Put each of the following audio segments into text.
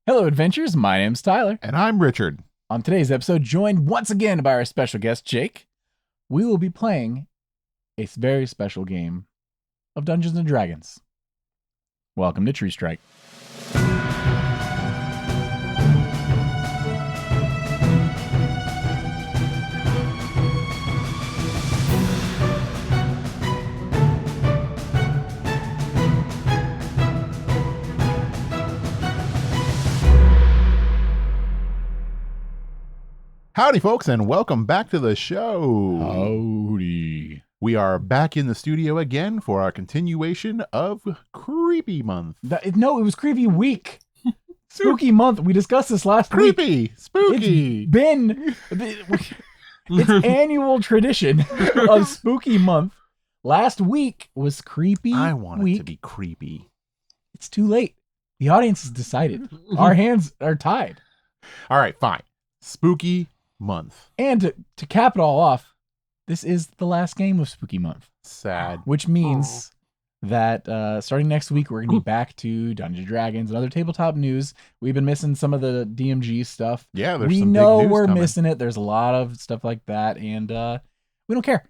Hello, adventurers. My name's Tyler. And I'm Richard. On today's episode, joined once again by our special guest, Jake, we will be playing a very special game of Dungeons and Dragons. Welcome to Tree Strike. Howdy, folks, and welcome back to the show. Howdy. We are back in the studio again for our continuation of Creepy Month. No, it was Creepy Week. Spooky Month. We discussed this last week. Creepy, spooky. It's annual tradition of Spooky Month. Last week was Creepy I want Week. it to be creepy. It's too late. The audience has decided. Our hands are tied. All right, fine. Spooky Month. And to cap it all off, this is the last game of Spooky Month. Sad. Which means that starting next week, we're going to be back to Dungeons & Dragons and other tabletop news. We've been missing some of the DMG stuff. Yeah, there's we some know big news we're coming. missing it. There's a lot of stuff like that, and we don't care.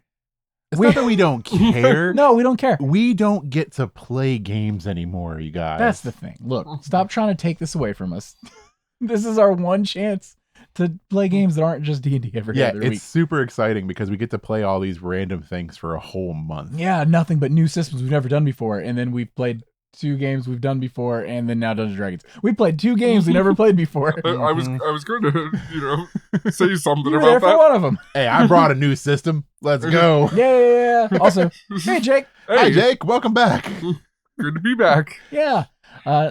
It's not that we don't care. No, we don't care. We don't get to play games anymore, you guys. That's the thing. Look, stop trying to take this away from us. This is our one chance to play games that aren't just D&D every other week. It's super exciting because we get to play all these random things for a whole month. Yeah, nothing but new systems we've never done before. And then we've played 2 games we've done before, and then now Dungeons & Dragons. We played 2 games we never played before. I was going to, say something You were there about for that. one of them. Hey, I brought a new system. Let's go. Yeah. Also, hey, Jake. Hi, Jake. Welcome back. Good to be back. Yeah.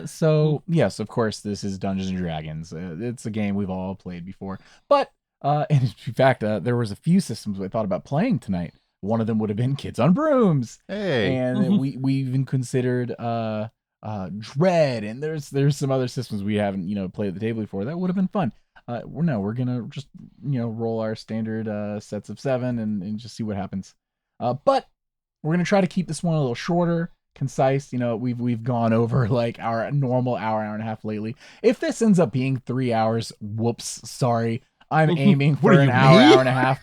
So, yes, of course, this is Dungeons & Dragons. It's a game we've all played before. But, and in fact, there was a few systems I thought about playing tonight. One of them would have been Kids on Brooms. Hey. And we even considered Dread, and there's some other systems we haven't played at the table before that would have been fun. We're gonna just roll our standard sets of 7 and just see what happens. But we're gonna try to keep this one a little shorter, concise. We've gone over like our normal hour and a half lately. If this ends up being 3 hours, whoops, sorry. I'm aiming for an hour and a half.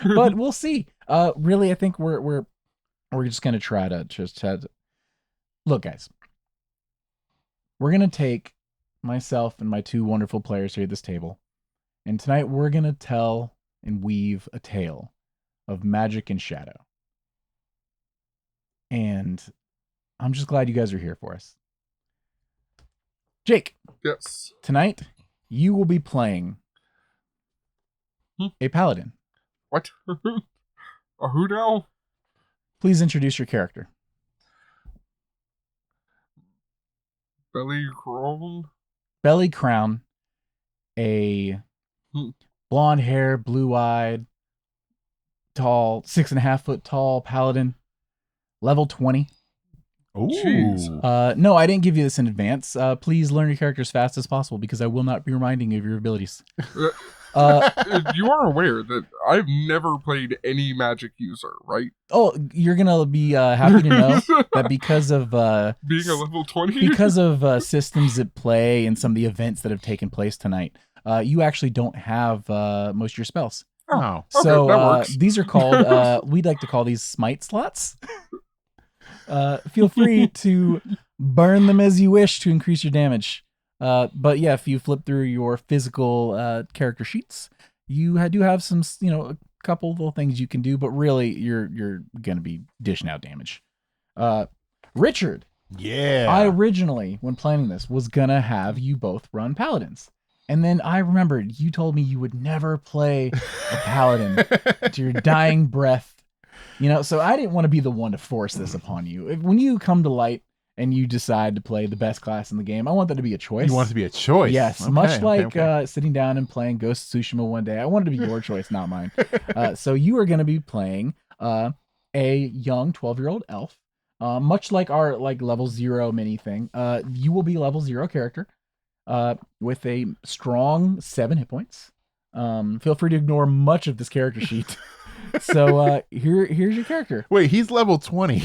But we'll see. Really, I think we're just gonna try to look, guys. We're gonna take myself and my 2 wonderful players here at this table, and tonight we're gonna tell and weave a tale of magic and shadow. And I'm just glad you guys are here for us. Jake. Yes. Tonight, you will be playing a paladin. What? A who now? Please introduce your character. Belly Crown? Belly Crown, a blonde hair, blue-eyed, tall, 6.5 foot tall paladin, level 20. Ooh. Jeez. No, I didn't give you this in advance. Please learn your character as fast as possible because I will not be reminding you of your abilities. You are aware that I've never played any magic user, right? Oh, you're gonna be happy to know that because of being a level 20? because of systems at play and some of the events that have taken place tonight, you actually don't have most of your spells. Oh. So that works. these are called we'd like to call these smite slots. Feel free to burn them as you wish to increase your damage. But yeah, if you flip through your physical character sheets, you do have some, a couple little things you can do, but really you're gonna be dishing out damage. Richard, Yeah. I originally, when planning this, was gonna have you both run paladins. And then I remembered you told me you would never play a paladin to your dying breath. So I didn't want to be the one to force this upon you. When you come to light and you decide to play the best class in the game, I want that to be a choice. You want it to be a choice. Yes, Okay, much like okay. sitting down and playing Ghost of Tsushima one day. I want it to be your choice, not mine. So you are going to be playing a young 12-year-old elf, much like our level 0 mini thing. You will be level 0 character with a strong 7 hit points. Feel free to ignore much of this character sheet. So here's your character. Wait, he's level 20.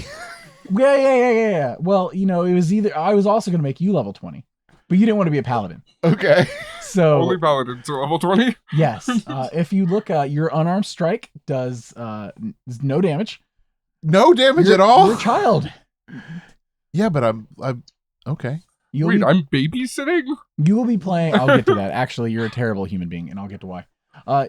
Yeah. Well, it was either I was also going to make you level 20. But you didn't want to be a paladin. Okay. So Only paladin to level 20. yes, if you look, your unarmed strike does no damage. No damage You're, at all? You're a child. Yeah, but I'm okay. Wait, I'm babysitting? You will be playing. I'll get to that. Actually, you're a terrible human being, and I'll get to why.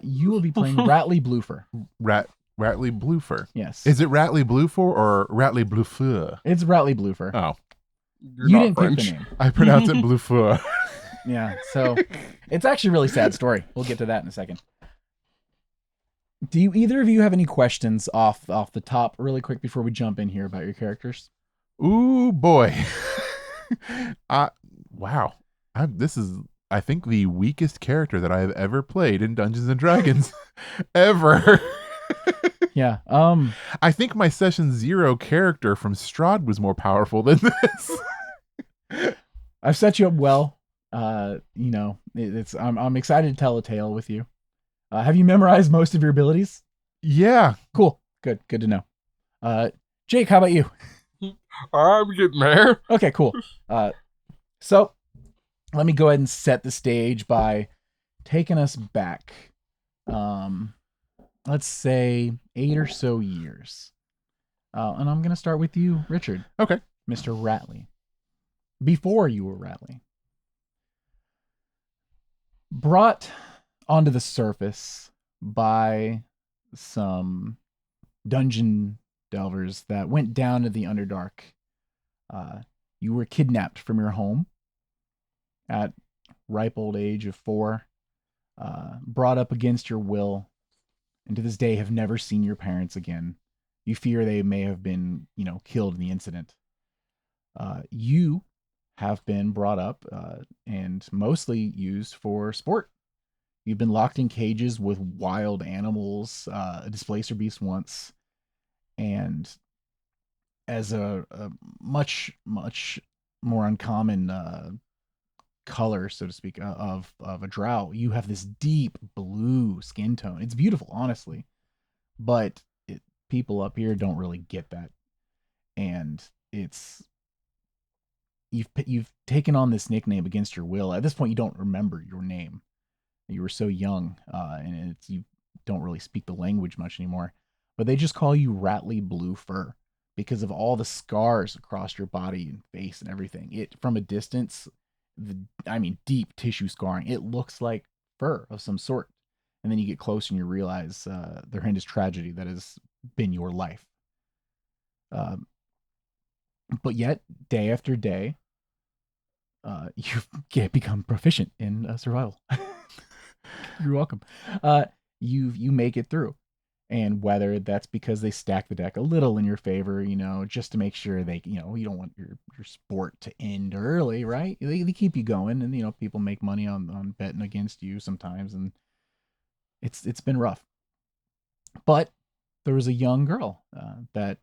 You will be playing Ratley Bluefur. Ratley Bluefur. Yes. Is it Ratley Bluefur or Ratley Bluefur? It's Ratley Bluefur. Oh, You're You not didn't French. pick the name. I pronounce it Bluefur. Yeah. So it's actually a really sad story. We'll get to that in a second. Do you either of you have any questions off the top, really quick, before we jump in here about your characters? Ooh boy. Wow. This is, I think, the weakest character that I have ever played in Dungeons and Dragons. Ever. Yeah. I think my session 0 character from Strahd was more powerful than this. I've set you up well. I'm excited to tell a tale with you. Have you memorized most of your abilities? Yeah. Cool. Good to know. Jake, how about you? I'm getting there. Okay, cool. So let me go ahead and set the stage by taking us back. Let's say 8 or so years. And I'm going to start with you, Richard. Okay. Mr. Ratley. Before you were Ratley. Brought onto the surface by some dungeon delvers that went down to the Underdark. You were kidnapped from your home at ripe old age of 4, brought up against your will, and to this day have never seen your parents again. You fear they may have been, killed in the incident. You have been brought up and mostly used for sport. You've been locked in cages with wild animals, a displacer beast once, and as a much more uncommon color, so to speak, of a drow, you have this deep blue skin tone. It's beautiful, honestly, but people up here don't really get that, and you've taken on this nickname against your will. At this point, you don't remember your name. You were so young, and you don't really speak the language much anymore. But they just call you Ratley Bluefur because of all the scars across your body and face and everything. It, from a distance, deep tissue scarring. It looks like fur of some sort. And then you get close and you realize the horrendous tragedy that has been your life. But yet, day after day, you become proficient in survival. You're welcome. You make it through. And whether that's because they stack the deck a little in your favor, just to make sure they, you don't want your sport to end early, right? They keep you going, and people make money on betting against you sometimes, and it's been rough. But there was a young girl that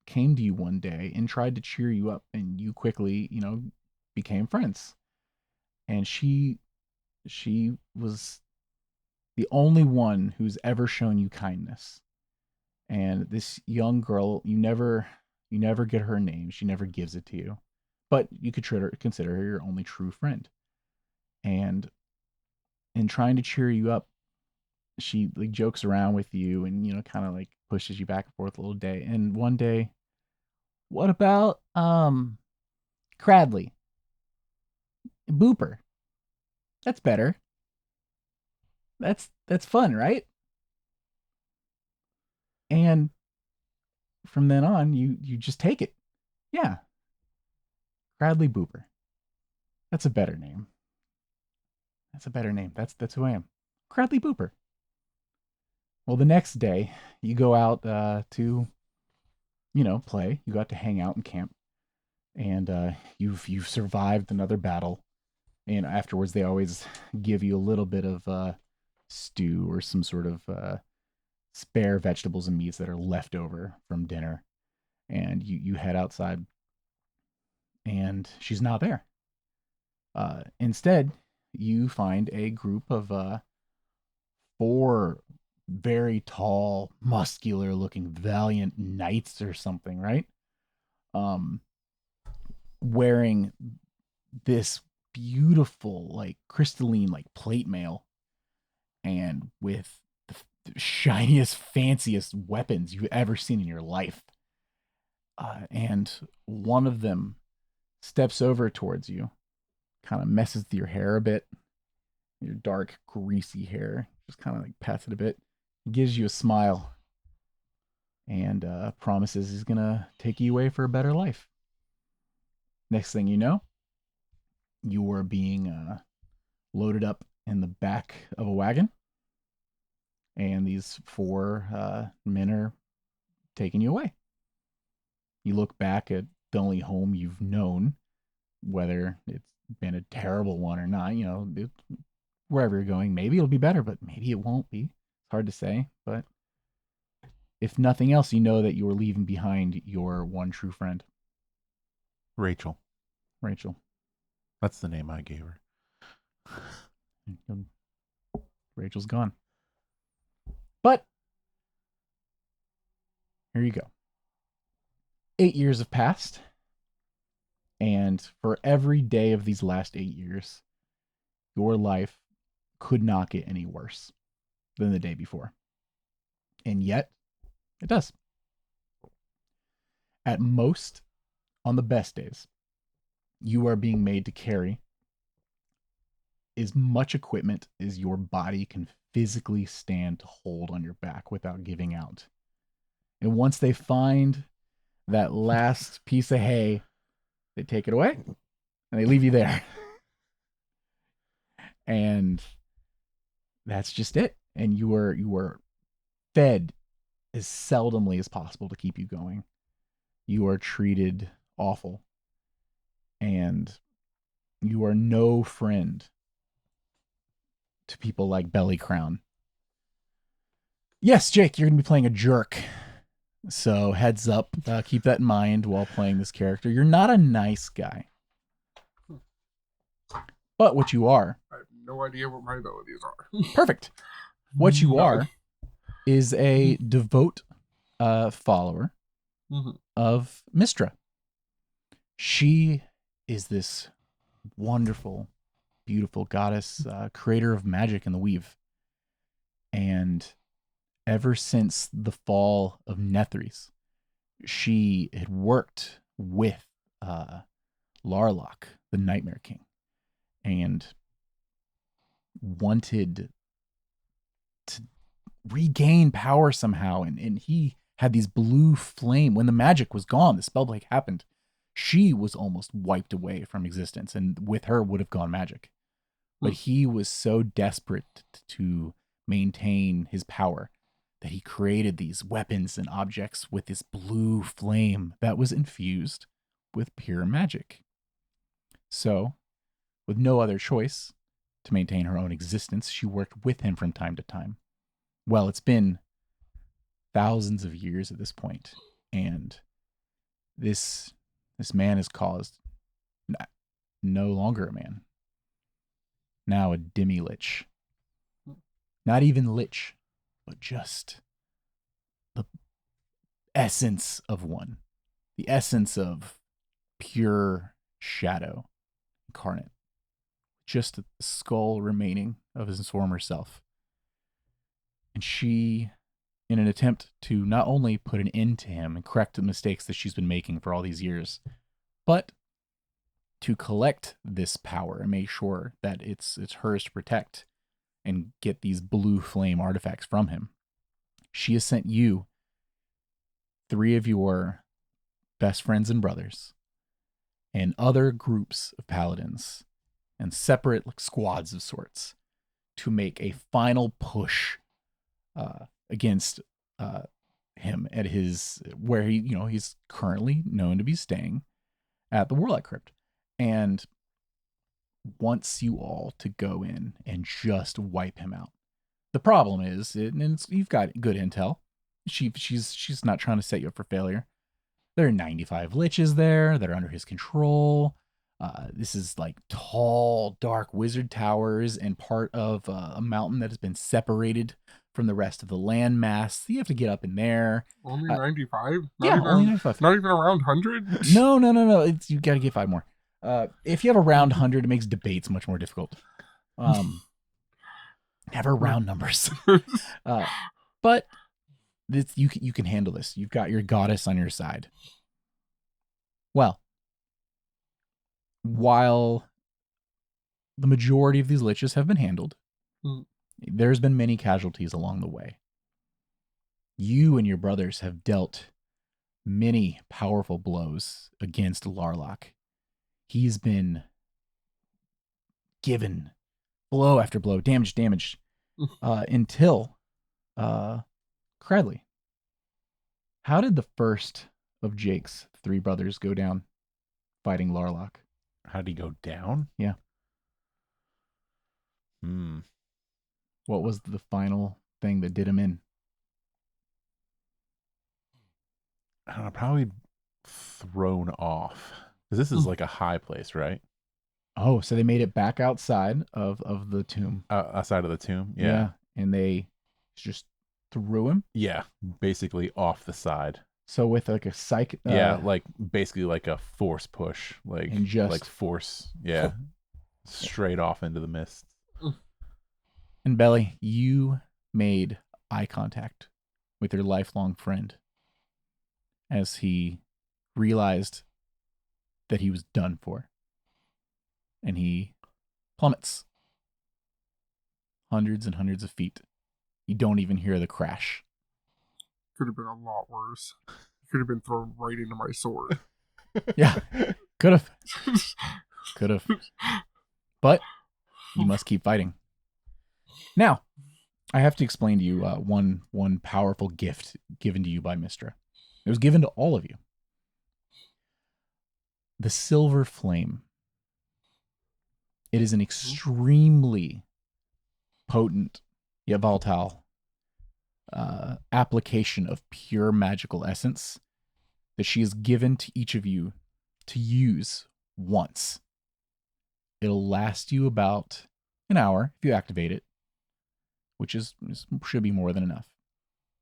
came to you one day and tried to cheer you up, and you quickly, became friends. And she was the only one who's ever shown you kindness. And this young girl, you never get her name. She never gives it to you, but you could consider her your only true friend. And in trying to cheer you up, she jokes around with you and kind of pushes you back and forth a little day. And one day, what about Cradley? Booper. That's better. That's fun, right? And from then on, you just take it. Yeah. Cradley Booper. That's a better name. That's who I am. Cradley Booper. Well, the next day, you go out to, play. You got to hang out and camp. And you've survived another battle. And afterwards, they always give you a little bit of stew or some sort of spare vegetables and meats that are left over from dinner. And you head outside, and she's not there. Instead, you find a group of 4 very tall, muscular-looking, valiant knights or something, right? Wearing this beautiful, like crystalline, like plate mail, and with the shiniest, fanciest weapons you've ever seen in your life. And one of them steps over towards you, kind of messes with your hair a bit, your dark, greasy hair, just kind of like pats it a bit, gives you a smile, and promises he's gonna take you away for a better life. Next thing you know, you are being loaded up in the back of a wagon, and these four men are taking you away. You look back at the only home you've known, whether it's been a terrible one or not. Wherever you're going, maybe it'll be better, but maybe it won't be. It's hard to say, but if nothing else, you know that you're leaving behind your one true friend, Rachel. Rachel. That's the name I gave her. Rachel's gone. But here you go. 8 years have passed, and for every day of these last 8 years, your life could not get any worse than the day before. And yet, it does. At most, on the best days, you are being made to carry as much equipment as your body can physically stand to hold on your back without giving out. And once they find that last piece of hay, they take it away and they leave you there. And that's just it. And you are fed as seldomly as possible to keep you going. You are treated awful. And you are no friend to people like Belly Crown. Yes, Jake, you're going to be playing a jerk. So heads up, keep that in mind while playing this character. You're not a nice guy. But what you are... I have no idea what my abilities are. Perfect. What you are is a devout follower of Mistra. She is this wonderful, beautiful goddess, creator of magic and the weave. And ever since the fall of Nethries, she had worked with Larlock, the Nightmare King, and wanted to regain power somehow. And he had these blue flame. When the magic was gone, the spellbreak happened. She was almost wiped away from existence, and with her would have gone magic. But he was so desperate to maintain his power that he created these weapons and objects with this blue flame that was infused with pure magic. So, with no other choice to maintain her own existence, she worked with him from time to time. Well, it's been thousands of years at this point, and this man is caused no longer a man. Now a demi-lich. Not even lich, but just the essence of one. The essence of pure shadow incarnate. Just the skull remaining of his former self. And she, in an attempt to not only put an end to him and correct the mistakes that she's been making for all these years, but to collect this power and make sure that it's hers to protect and get these blue flame artifacts from him, she has sent you 3 of your best friends and brothers and other groups of paladins and separate squads of sorts to make a final push against him at his, where he's currently known to be staying at the Warlock Crypt, and wants you all to go in and just wipe him out. The problem is, you've got good intel. She's not trying to set you up for failure. There are 95 liches there that are under his control. This is like tall, dark wizard towers and part of a mountain that has been separated from the rest of the landmass. So you have to get up in there. Only 95? Yeah, only 95. Not even around 100? No. You got to get 5 more. If you have a round 100, it makes debates much more difficult. Never round numbers. But you can handle this. You've got your goddess on your side. Well, while the majority of these liches have been handled, there's been many casualties along the way. You and your brothers have dealt many powerful blows against Larlock. He's been given blow after blow, damage, until Cradley. How did the first of Jake's 3 brothers go down fighting Larlock? How'd he go down? Yeah. What was the final thing that did him in? I don't know, probably thrown off. Because this is like a high place, right? Oh, so they made it back outside of the tomb. Outside of the tomb, yeah. And they just threw him? Yeah, basically off the side. So with like a psych... like basically like a force push. Like, and just... like force, yeah. Straight off into the mist. And Belly, you made eye contact with your lifelong friend as he realized that he was done for. And he plummets hundreds and hundreds of feet. You don't even hear the crash. Could have been a lot worse. Could have been thrown right into my sword. Yeah, could have. Could have. But you must keep fighting. Now, I have to explain to you one powerful gift given to you by Mistra. It was given to all of you. The Silver Flame. It is an extremely potent yet volatile application of pure magical essence that she has given to each of you to use once. It'll last you about an hour if you activate it, which should be more than enough.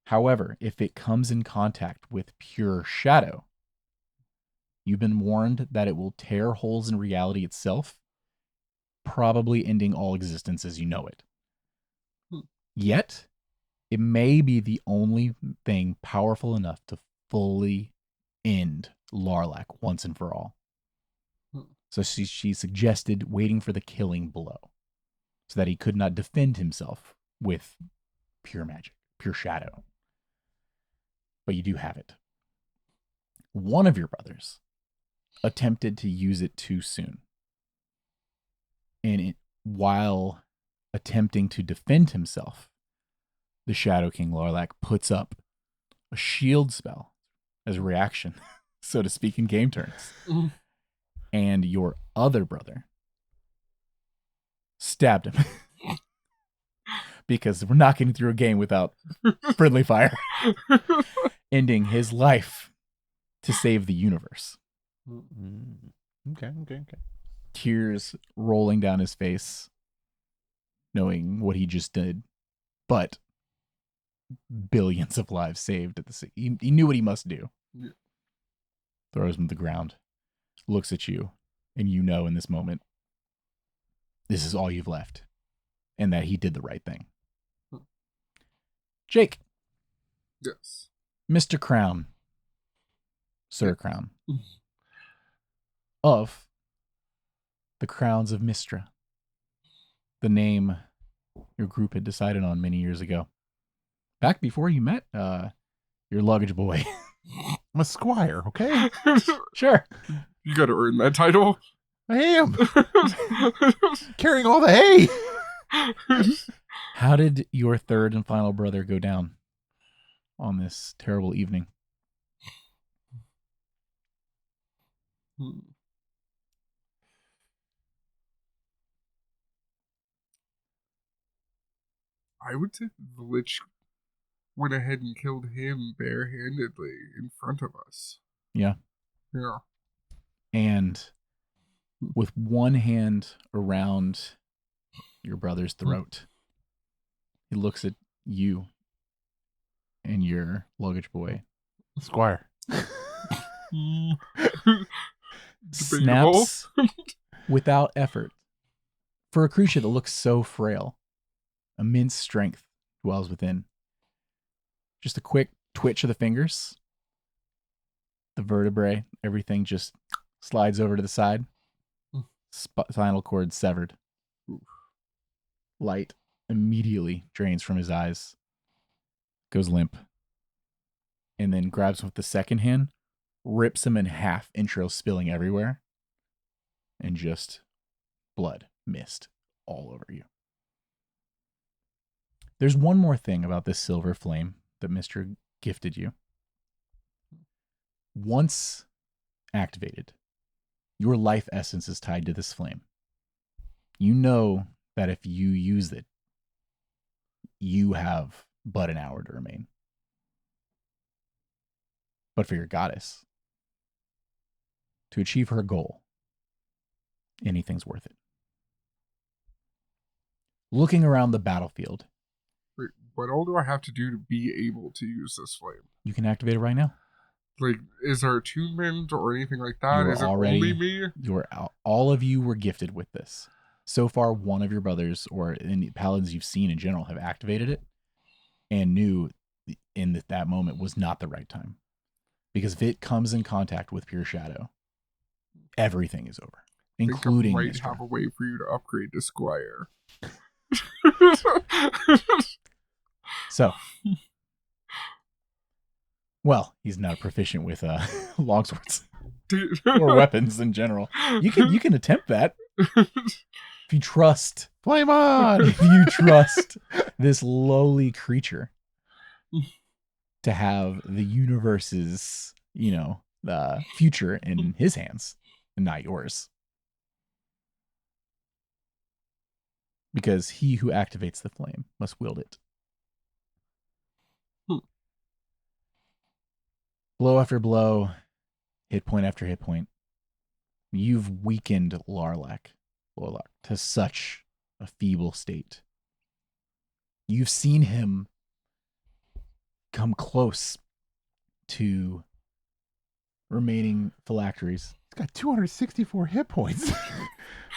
However, if it comes in contact with pure shadow, you've been warned that it will tear holes in reality itself, probably ending all existence as you know it. Yet, it may be the only thing powerful enough to fully end Larlac once and for all. So she suggested waiting for the killing blow so that he could not defend himself with pure magic, pure shadow. But you do have it. One of your brothers attempted to use it too soon. And while attempting to defend himself, the Shadow King Larlac puts up a shield spell as a reaction, so to speak, in game turns. And your other brother stabbed him. Because we're not getting through a game without friendly fire. Ending his life to save the universe. Okay. Tears rolling down his face, knowing what he just did. But billions of lives saved at the scene. He knew what he must do. Yeah. Throws him to the ground, looks at you, and you know in this moment, this is all you've left, and that he did the right thing. Jake. Yes. Mr. Crown. Sir Crown. Of the Crowns of Mistra. The name your group had decided on many years ago. Back before you met your luggage boy. I'm a squire, okay? Sure. You gotta earn that title. I am. Carrying all the hay. How did your third and final brother go down on this terrible evening? I would say the Lich went ahead and killed him barehandedly in front of us. Yeah. Yeah. And with one hand around your brother's throat, he looks at you and your luggage boy. Squire. Debatable. snaps without effort. For a creature that looks so frail, immense strength dwells within. Just a quick twitch of the fingers. The vertebrae, everything just slides over to the side. Spinal cord severed. Light immediately drains from his eyes. Goes limp. And then grabs him with the second hand, rips him in half, intro spilling everywhere. And just blood, mist all over you. There's one more thing about this silver flame that Mr. gifted you. Once activated, your life essence is tied to this flame. You know that if you use it, you have but an hour to remain. But for your goddess, to achieve her goal, anything's worth it. Looking around the battlefield. Wait, what all do I have to do to be able to use this flame? You can activate it right now. Like, is there attunement or anything like that? You're Is it already- only me? All of you were gifted with this. So far, one of your brothers or any paladins you've seen in general have activated it and knew in that moment was not the right time. Because if it comes in contact with pure shadow, everything is over, including I might Mistra. have a way for you to upgrade to Squire. So, well, he's not proficient with longswords or weapons in general. You can attempt that if you trust. Flame on! If you trust this lowly creature to have the universe's, the future in his hands and not yours. Because he who activates the flame must wield it. Blow after blow, hit point after hit point. You've weakened Lorlac to such a feeble state. You've seen him come close to remaining phylacteries. He's got 264 hit points.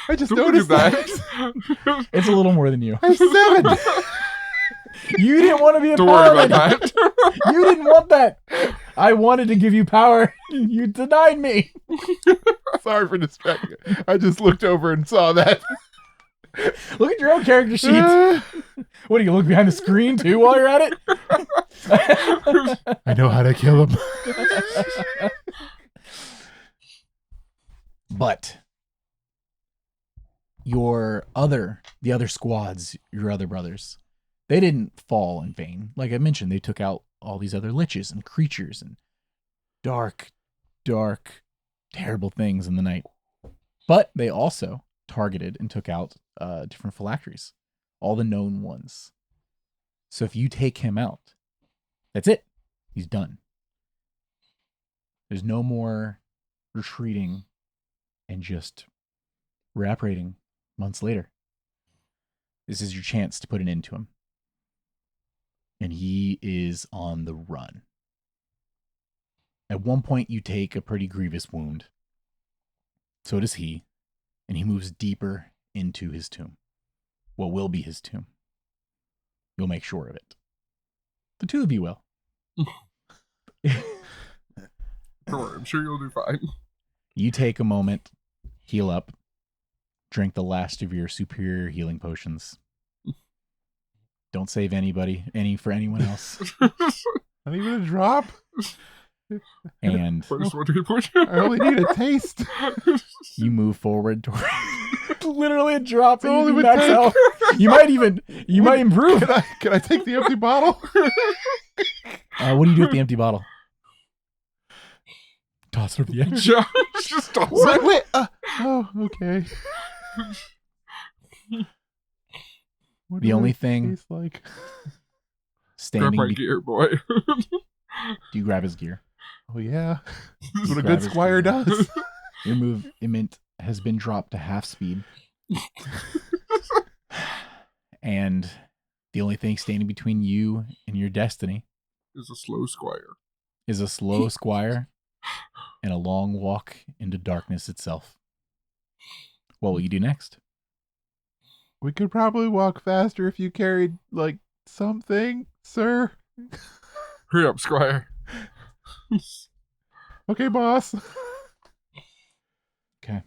I just Don't look noticed at that. It's a little more than you. I have 7. You didn't want to be a Don't worry paladin. about that. You didn't want that. I wanted to give you power. You denied me. Sorry for distracting. I just looked over and saw that. Look at your own character sheet. What, do you look behind the screen too while you're at it? I know how to kill him. But the other squads, your other brothers, they didn't fall in vain. Like I mentioned, they took out all these other liches and creatures and dark, terrible things in the night. But they also targeted and took out different phylacteries, all the known ones. So if you take him out, that's it. He's done. There's no more retreating and just reapparating months later. This is your chance to put an end to him. And he is on the run. At one point, you take a pretty grievous wound. So does he. And he moves deeper into his tomb. What will be his tomb. You'll make sure of it. The two of you will. Don't worry, I'm sure you'll do fine. You take a moment, heal up, drink the last of your superior healing potions. Don't save any for anyone else. Not even a drop. And First one to get pushed. I only need a taste. you move forward toward literally a drop. It's only with max take. health. You might improve. Can I take the empty bottle? What do you do with the empty bottle? Toss it over the edge. Just toss it. Wait. Oh, okay. What The do only I thing taste like? Grab standing. my gear, boy. Do you grab his gear? Oh yeah, that's what a Grab good his squire gear. does. Your movement has been dropped to half speed. And the only thing standing between you and your destiny Is a slow squire. is a slow squire and a long walk into darkness itself. What will you do next? We could probably walk faster if you carried, like, something, sir. Hurry up, Squire. Okay, boss. Okay.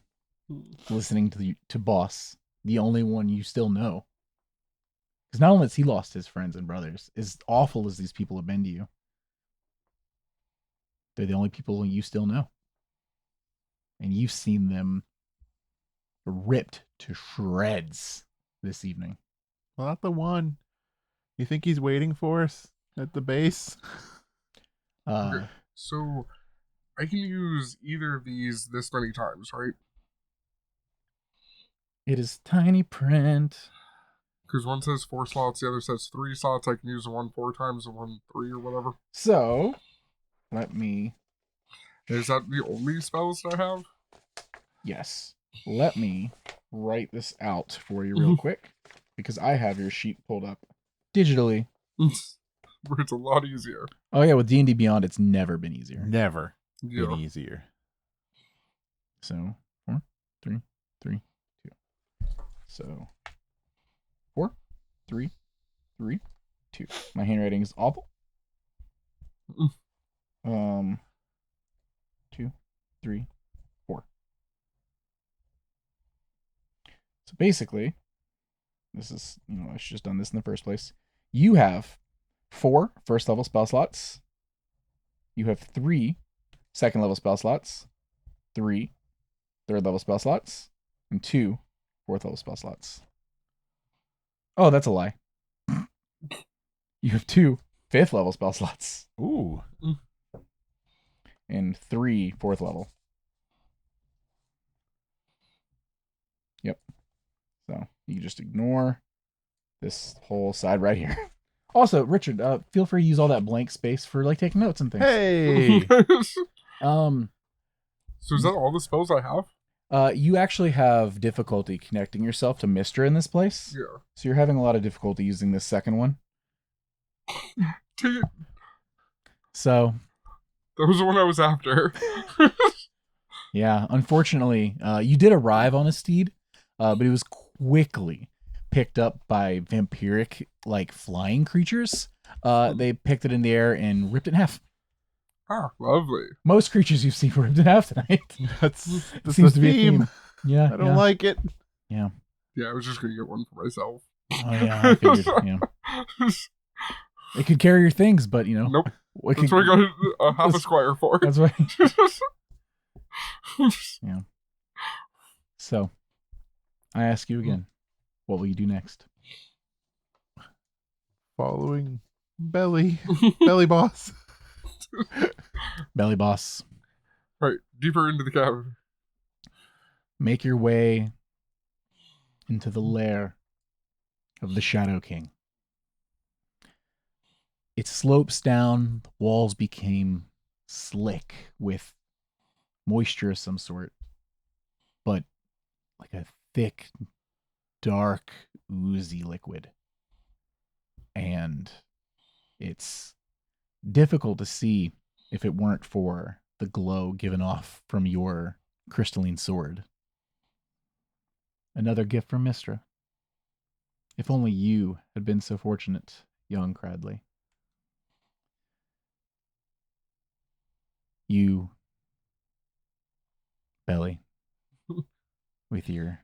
Listening to Boss, the only one you still know. Because not only has he lost his friends and brothers, as awful as these people have been to you, they're the only people you still know. And you've seen them ripped to shreds this evening. Well, not the one. You think he's waiting for us at the base? Okay. So I can use either of these this many times, right? It is tiny print. Because one says 4 slots, the other says 3 slots. I can use the one 4 times and one 3 or whatever. So, let me... Is that the only spells that I have? Yes. Let me write this out for you real quick, because I have your sheet pulled up digitally. Where it's a lot easier. Oh yeah, with D&D Beyond, it's never been easier. Never Yeah. been easier. So 4, 3, 3, 2. So 4, 3, 3, 2. My handwriting is awful. 2, 3, 4. So basically, this is, I should have done this in the first place. You have 4 first level spell slots. You have 3 second level spell slots, 3 third level spell slots, and 2 fourth level spell slots. Oh, that's a lie. You have 2 fifth level spell slots. Ooh. And 3 fourth level. Yep. So you just ignore this whole side right here. Also, Richard, feel free to use all that blank space for like taking notes and things. Hey. So is that all the spells I have? You actually have difficulty connecting yourself to Mystra in this place. Yeah. So you're having a lot of difficulty using this second one. Take it. So That was the one I was after. yeah, unfortunately, you did arrive on a steed, but it was quickly picked up by vampiric, like, flying creatures. They picked it in the air and ripped it in half. Ah, lovely. Most creatures you've seen were ripped in half tonight. That's seems the to be a theme. theme. Yeah, I don't like it. Yeah. Yeah, I was just gonna get one for myself. Oh yeah, I figured. Yeah. It could carry your things, but Nope. That's That's what I got a half a squire for. That's right. Yeah. So, I ask you again, what will you do next? Following belly boss. Belly boss. Right, deeper into the cavern. Make your way into the lair of the Shadow King. It slopes down, the walls became slick with moisture of some sort, but like a thick, dark, oozy liquid. And it's difficult to see if it weren't for the glow given off from your crystalline sword. Another gift from Mystra. If only you had been so fortunate, young Cradley. You, Belly, with your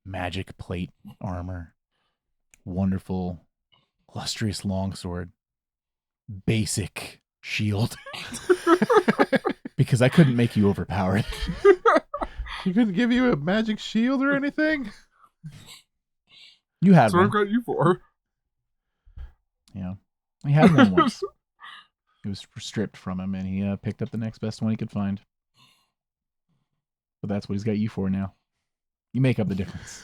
magic plate armor, wonderful, illustrious longsword, basic shield. Because I couldn't make you overpowered. He couldn't give you a magic shield or anything? You had That's what one. I've got you for. Yeah. He had one once. It was stripped from him, and he picked up the next best one he could find. But that's what he's got you for now. You make up the difference.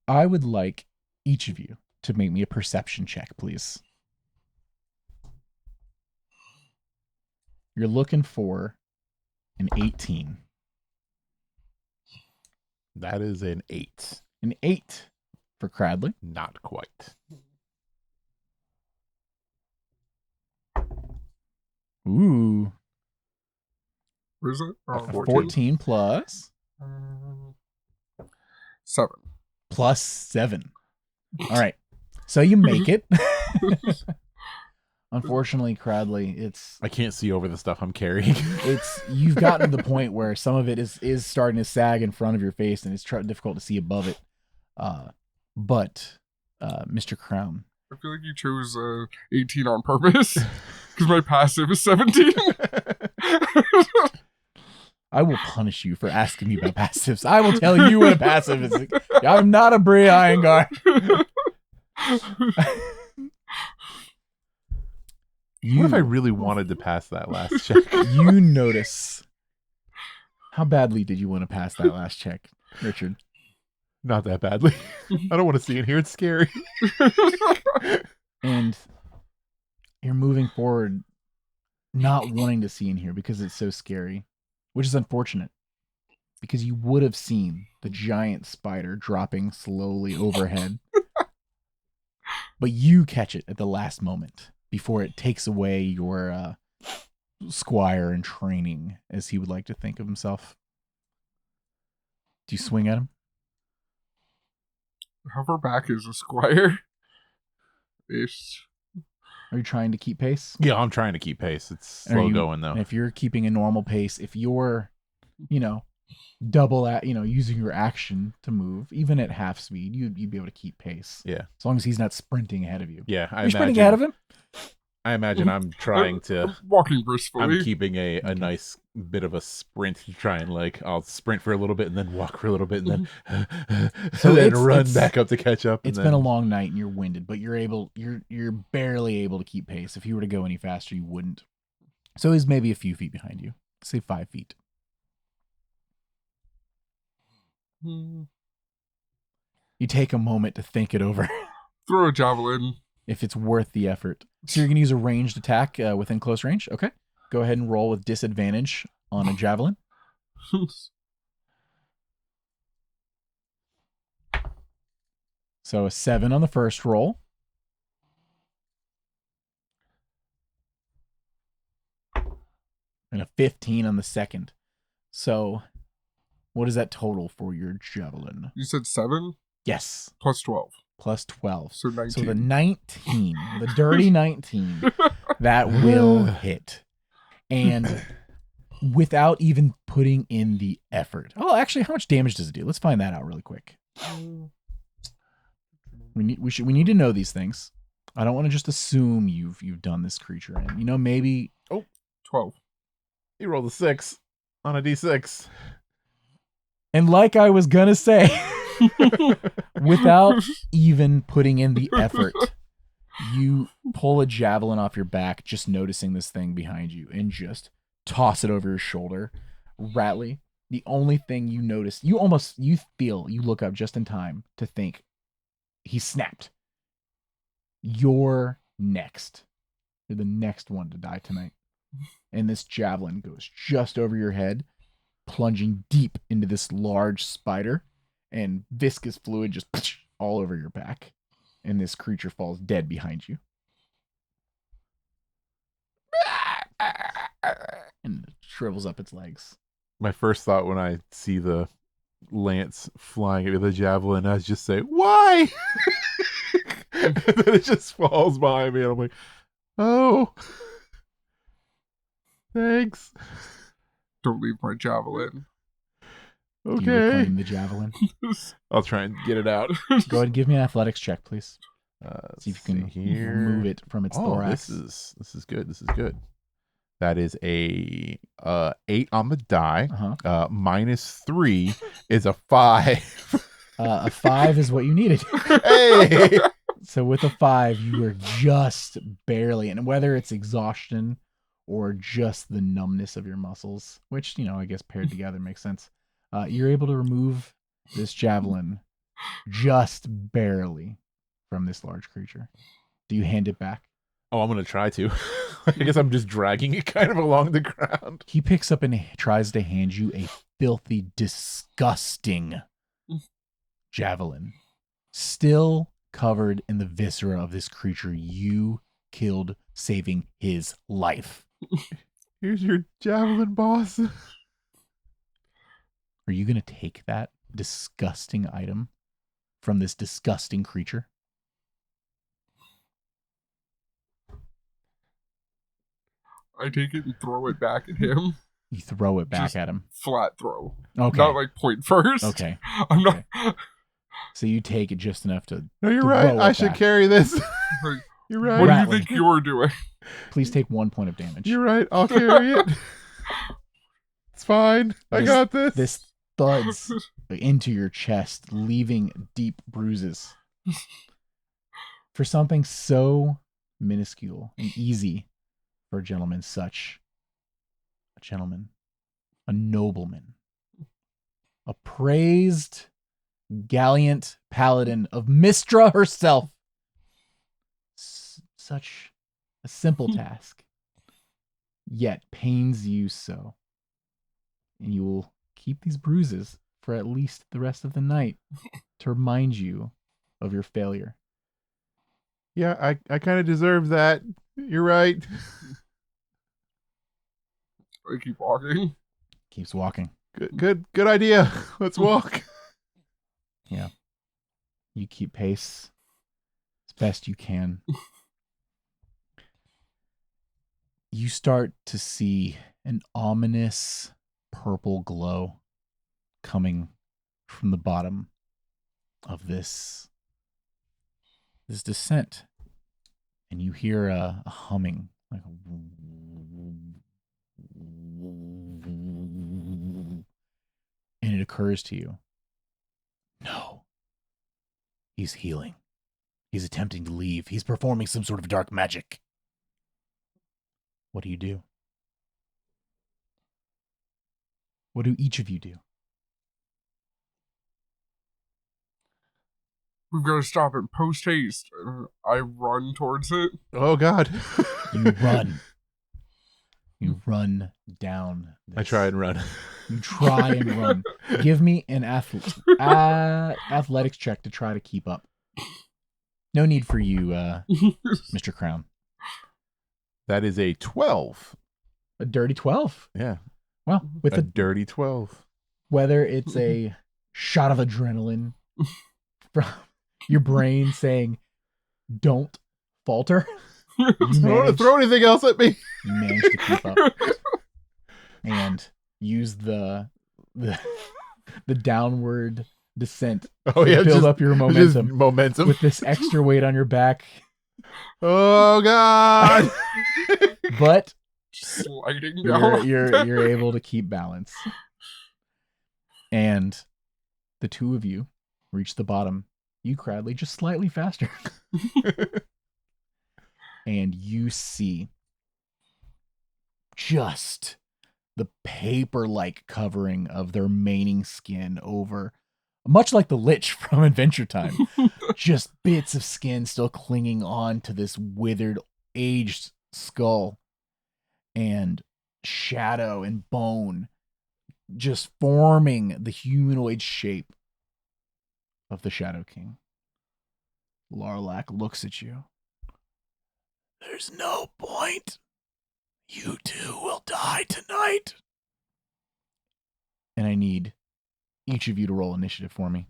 I would like each of you to make me a perception check, please. You're looking for an 18. That is an 8. An 8 for Cradley. Not quite. Ooh. Where is it? A Oh, 14 plus 7. plus 7. All right. So you make it. Unfortunately, Cradley, I can't see over the stuff I'm carrying. you've gotten to the point where some of it is starting to sag in front of your face, and it's difficult to see above it. But Mr. Crown, I feel like you chose 18 on purpose because my passive is 17. I will punish you for asking me about passives. I will tell you what a passive is. I'm not a Brie Iyengar. What if I really wanted to pass that last check? You notice. How badly did you want to pass that last check, Richard? Not that badly. I don't want to see it here. It's scary. And you're moving forward, not wanting to see in here because it's so scary, which is unfortunate because you would have seen the giant spider dropping slowly overhead. But you catch it at the last moment before it takes away your squire in training, as he would like to think of himself. Do you swing at him? How far back is the squire? Ish. Are you trying to keep pace? Yeah, I'm trying to keep pace. It's slow going though. And if you're keeping a normal pace, if you're, double at, using your action to move, even at half speed, you'd be able to keep pace. Yeah. As long as he's not sprinting ahead of you. Yeah, You're sprinting ahead of him? I imagine I'm trying to. I'm walking briskly. I'm keeping a nice bit of a sprint to try and I'll sprint for a little bit and then walk for a little bit and then So then it's- run it's- back up to catch up. It's been a long night and you're winded, but you're barely able to keep pace. If you were to go any faster, you wouldn't. So he's maybe a few feet behind you. Say 5 feet. You take a moment to think it over. Throw a javelin. If it's worth the effort. So you're going to use a ranged attack within close range? Okay. Go ahead and roll with disadvantage on a javelin. So a 7 on the first roll. And a 15 on the second. So what is that total for your javelin? You said 7? Yes. Plus 12. Plus 12. So 19. So the 19, the dirty 19, that will hit. And without even putting in the effort. Oh, actually, how much damage does it do? Let's find that out really quick. We need to know these things. I don't want to just assume you've done this creature in. Maybe 12. You rolled a 6 on a d6. And like I was gonna say, without even putting in the effort, you pull a javelin off your back, just noticing this thing behind you, and just toss it over your shoulder. Ratley, the only thing you notice, you look up just in time to think he snapped. You're next. You're the next one to die tonight. And this javelin goes just over your head, plunging deep into this large spider, and viscous fluid just all over your back. And this creature falls dead behind you. And it shrivels up its legs. My first thought when I see the lance flying with a javelin, I just say, "Why?" And then it just falls behind me, and I'm like, "Oh, thanks." Don't leave my javelin. Do you Okay, reclaim the javelin? I'll try and get it out. Go ahead and give me an athletics check, please. See if you let's can here. remove it from its thorax. This is good. This is good. That is a 8 on the die. Uh-huh. -3 is a 5. A 5 is what you needed. Hey! So with a 5, you are just barely, and whether it's exhaustion or just the numbness of your muscles, which, I guess paired together makes sense, you're able to remove this javelin just barely from this large creature. Do you hand it back? Oh, I'm going to try to. I guess I'm just dragging it kind of along the ground. He picks up and tries to hand you a filthy, disgusting javelin, still covered in the viscera of this creature you killed, saving his life. Here's your javelin, boss. Are you going to take that disgusting item from this disgusting creature? I take it and throw it back at him. You throw it back Just at him. Flat throw. Okay. Not like point first. Okay. I'm not. So you take it just enough to. No, you're throw right. it I should back. carry this. Like, You're right. what do you Rattling. think you're doing? Please take 1 point of damage. You're right. I'll carry it. It's fine. I got this. This thuds into your chest, leaving deep bruises. For something so minuscule and easy for a gentleman such a gentleman, a nobleman, a praised, gallant paladin of Mistra herself. Such a simple task, yet pains you so. And you will keep these bruises for at least the rest of the night to remind you of your failure. Yeah, I kind of deserve that. You're right. I keep walking. Keeps walking. Good idea. Let's walk. Yeah. You keep pace as best you can. You start to see an ominous purple glow coming from the bottom of this descent. And you hear a humming, like and it occurs to you, no, he's healing. He's attempting to leave. He's performing some sort of dark magic. What do you do? What do each of you do? We've got to stop it post haste. I run towards it. Oh God. You run. You run down. I try and run. You try and run. Give me an athletics check to try to keep up. No need for you, Mr. Crown. That is a 12. A dirty 12. Yeah. Well, with A dirty 12. whether it's a shot of adrenaline from your brain saying, don't falter. You Don't manage, throw anything else at me. you manage to keep up and use the downward descent Oh to yeah, build just, up your just momentum momentum. with this extra weight on your back. Oh God. Just But sliding down. you're able to keep balance. And the two of you reach the bottom. You, Cradley, just slightly faster. And you see just the paper-like covering of their remaining skin over, much like the Lich from Adventure Time. Just bits of skin still clinging on to this withered, aged skull. And shadow and bone just forming the humanoid shape of the Shadow King. Larlac looks at you. There's no point. You two will die tonight. And I need each of you to roll initiative for me.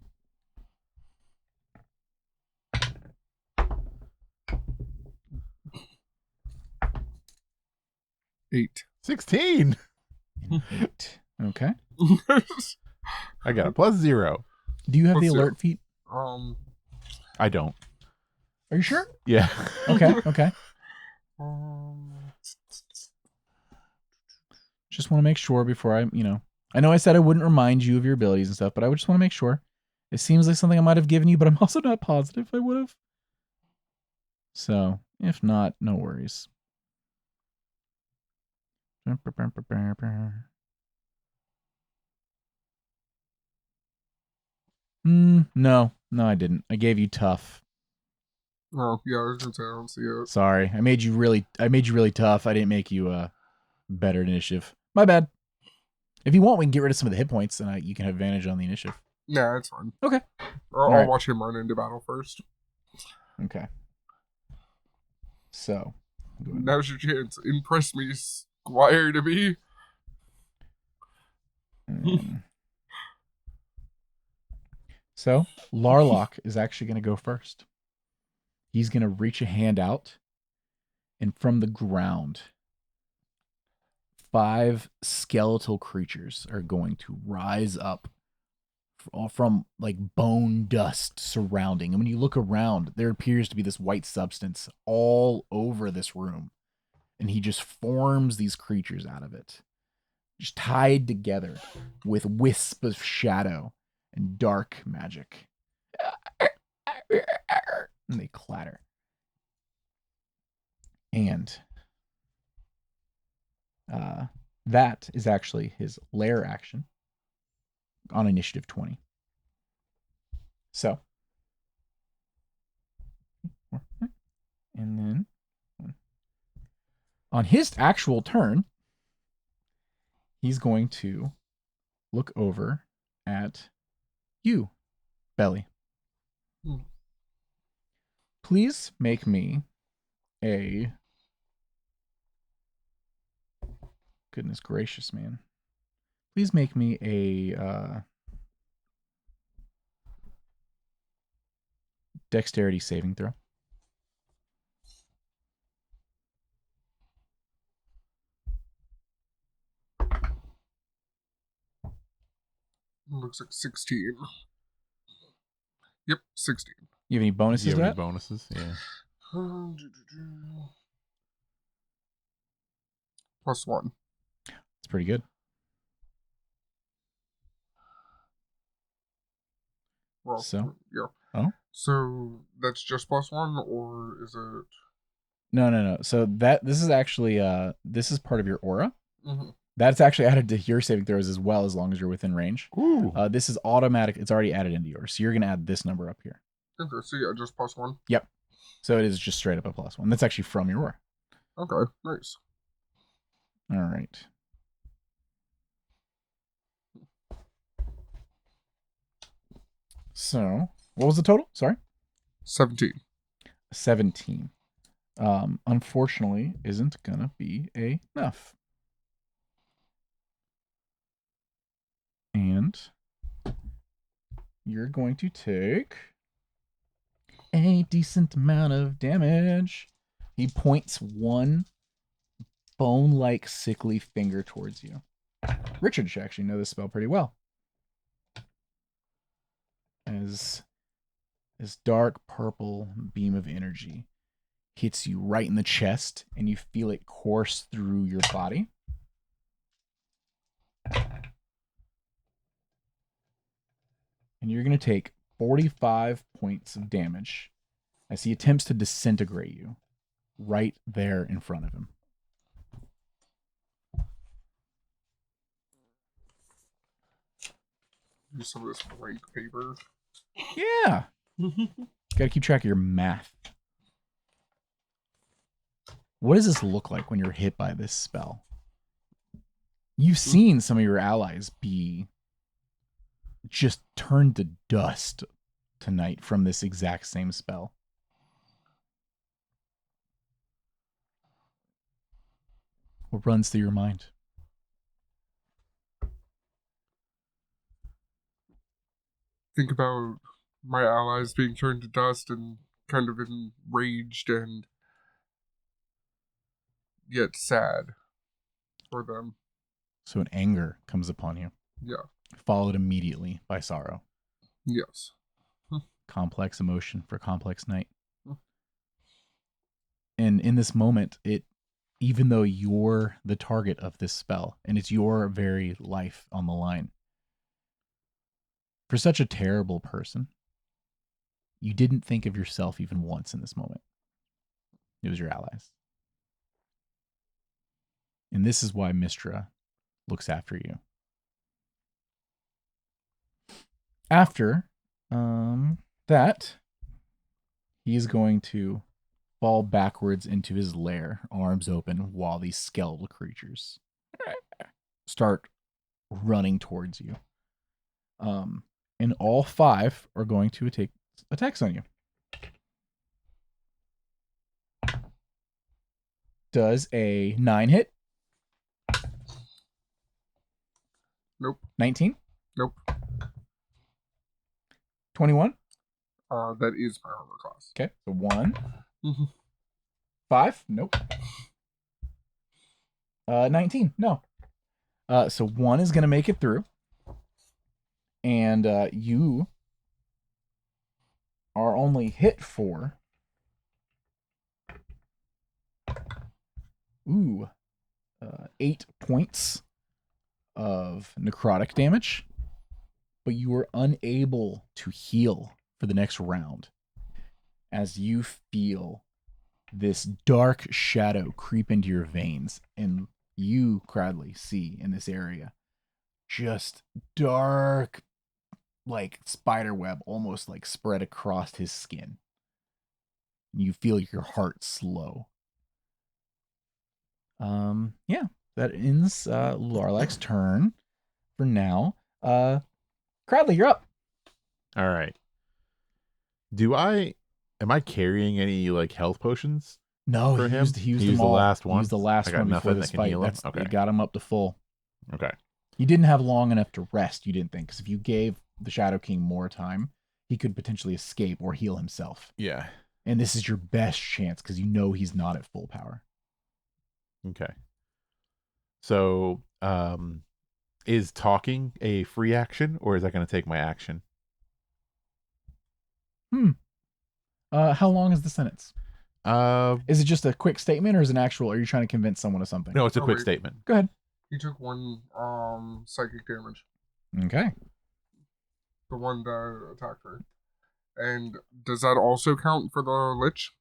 8. 16. And 8. Okay. I got a +0. Do you have the What's alert feat? I don't. Are you sure? Yeah. Okay. Okay. Um, Just want to make sure before I know I said I wouldn't remind you of your abilities and stuff, but I would just want to make sure. It seems like something I might have given you, but I'm also not positive I would have. So, if not, no worries. No, I didn't. I gave you tough. oh, yeah, I was going to say, I don't see it. Sorry. I made you really tough. I didn't make you better at initiative. My bad. If you want, we can get rid of some of the hit points and you can have advantage on the initiative. Nah, that's fine. Okay. I'll right. watch him run into battle first. Okay. So, Go ahead. Now's your chance. Impress me, Squire to be. So Larlock is actually going to go first. He's going to reach a hand out, and from the ground, 5 skeletal creatures are going to rise up from like bone dust surrounding. And when you look around, there appears to be this white substance all over this room. And he just forms these creatures out of it, just tied together with wisps of shadow and dark magic. And they clatter. And that is actually his lair action on initiative 20. So, and then on his actual turn, he's going to look over at you, Belly. Please make me a... Goodness gracious, man. Please make me a dexterity saving throw. Looks like 16. Yep, 16. You have any bonuses Do you to have any that? bonuses? Yeah. +1. It's pretty good. Well, So? yeah. Oh? So that's just +1, or is it? No. So this is actually this is part of your aura. Mm-hmm. That's actually added to your saving throws as well, as long as you're within range. Ooh. This is automatic. It's already added into yours. So you're gonna add this number up here. Okay, so yeah, just +1. Yep. So it is just straight up a +1. That's actually from your aura. Okay, nice. All right. So what was the total? Sorry. 17. 17. Unfortunately, isn't gonna be enough. And you're going to take a decent amount of damage. He points one bone-like sickly finger towards you. Richard should actually know this spell pretty well. As this dark purple beam of energy hits you right in the chest, and you feel it course through your body. And you're going to take 45 points of damage as he attempts to disintegrate you right there in front of him. Use some of this blank paper. Yeah. Gotta keep track of your math. What does this look like when you're hit by this spell? You've seen some of your allies be just turned to dust tonight from this exact same spell. What runs through your mind? Think about my allies being turned to dust and kind of enraged and yet sad for them. So an anger comes upon you, Yeah. followed immediately by sorrow. Yes. Complex emotion for complex night. And in this moment, even though you're the target of this spell and it's your very life on the line, for such a terrible person, you didn't think of yourself even once in this moment. It was your allies. And this is why Mistra looks after you. After that, he's going to fall backwards into his lair, arms open, while these skeletal creatures start running towards you. And all 5 are going to take attacks on you. Does a 9 hit? Nope. 19? Nope. 21? That is my armor class. Okay, so 1. Mm-hmm. 5? Nope. 19? No. So 1 is going to make it through. And you are only hit for... 8 points of necrotic damage. But you are unable to heal for the next round. As you feel this dark shadow creep into your veins, and you, Cradley, see in this area just dark, like spider web, almost like spread across his skin. You feel your heart slow. Yeah, that ends Larlac's turn for now. Cradley, you're up. All right. Am I carrying any like health potions? No, For he him? used He them used the all. last He one? used the I last got one before nothing this that can fight. heal him? That's Okay. It got him up to full. Okay. You didn't have long enough to rest, you didn't think, because if you gave the Shadow King more time, he could potentially escape or heal himself. Yeah. And this is your best chance because you know he's not at full power. Okay. So, is talking a free action, or is that going to take my action? How long is the sentence? Uh, Is it just a quick statement or is it an actual, or are you trying to convince someone of something? no, it's a quick wait. statement. Go ahead. He took 1 psychic damage. Okay. The one that attacked her. And does that also count for the Lich?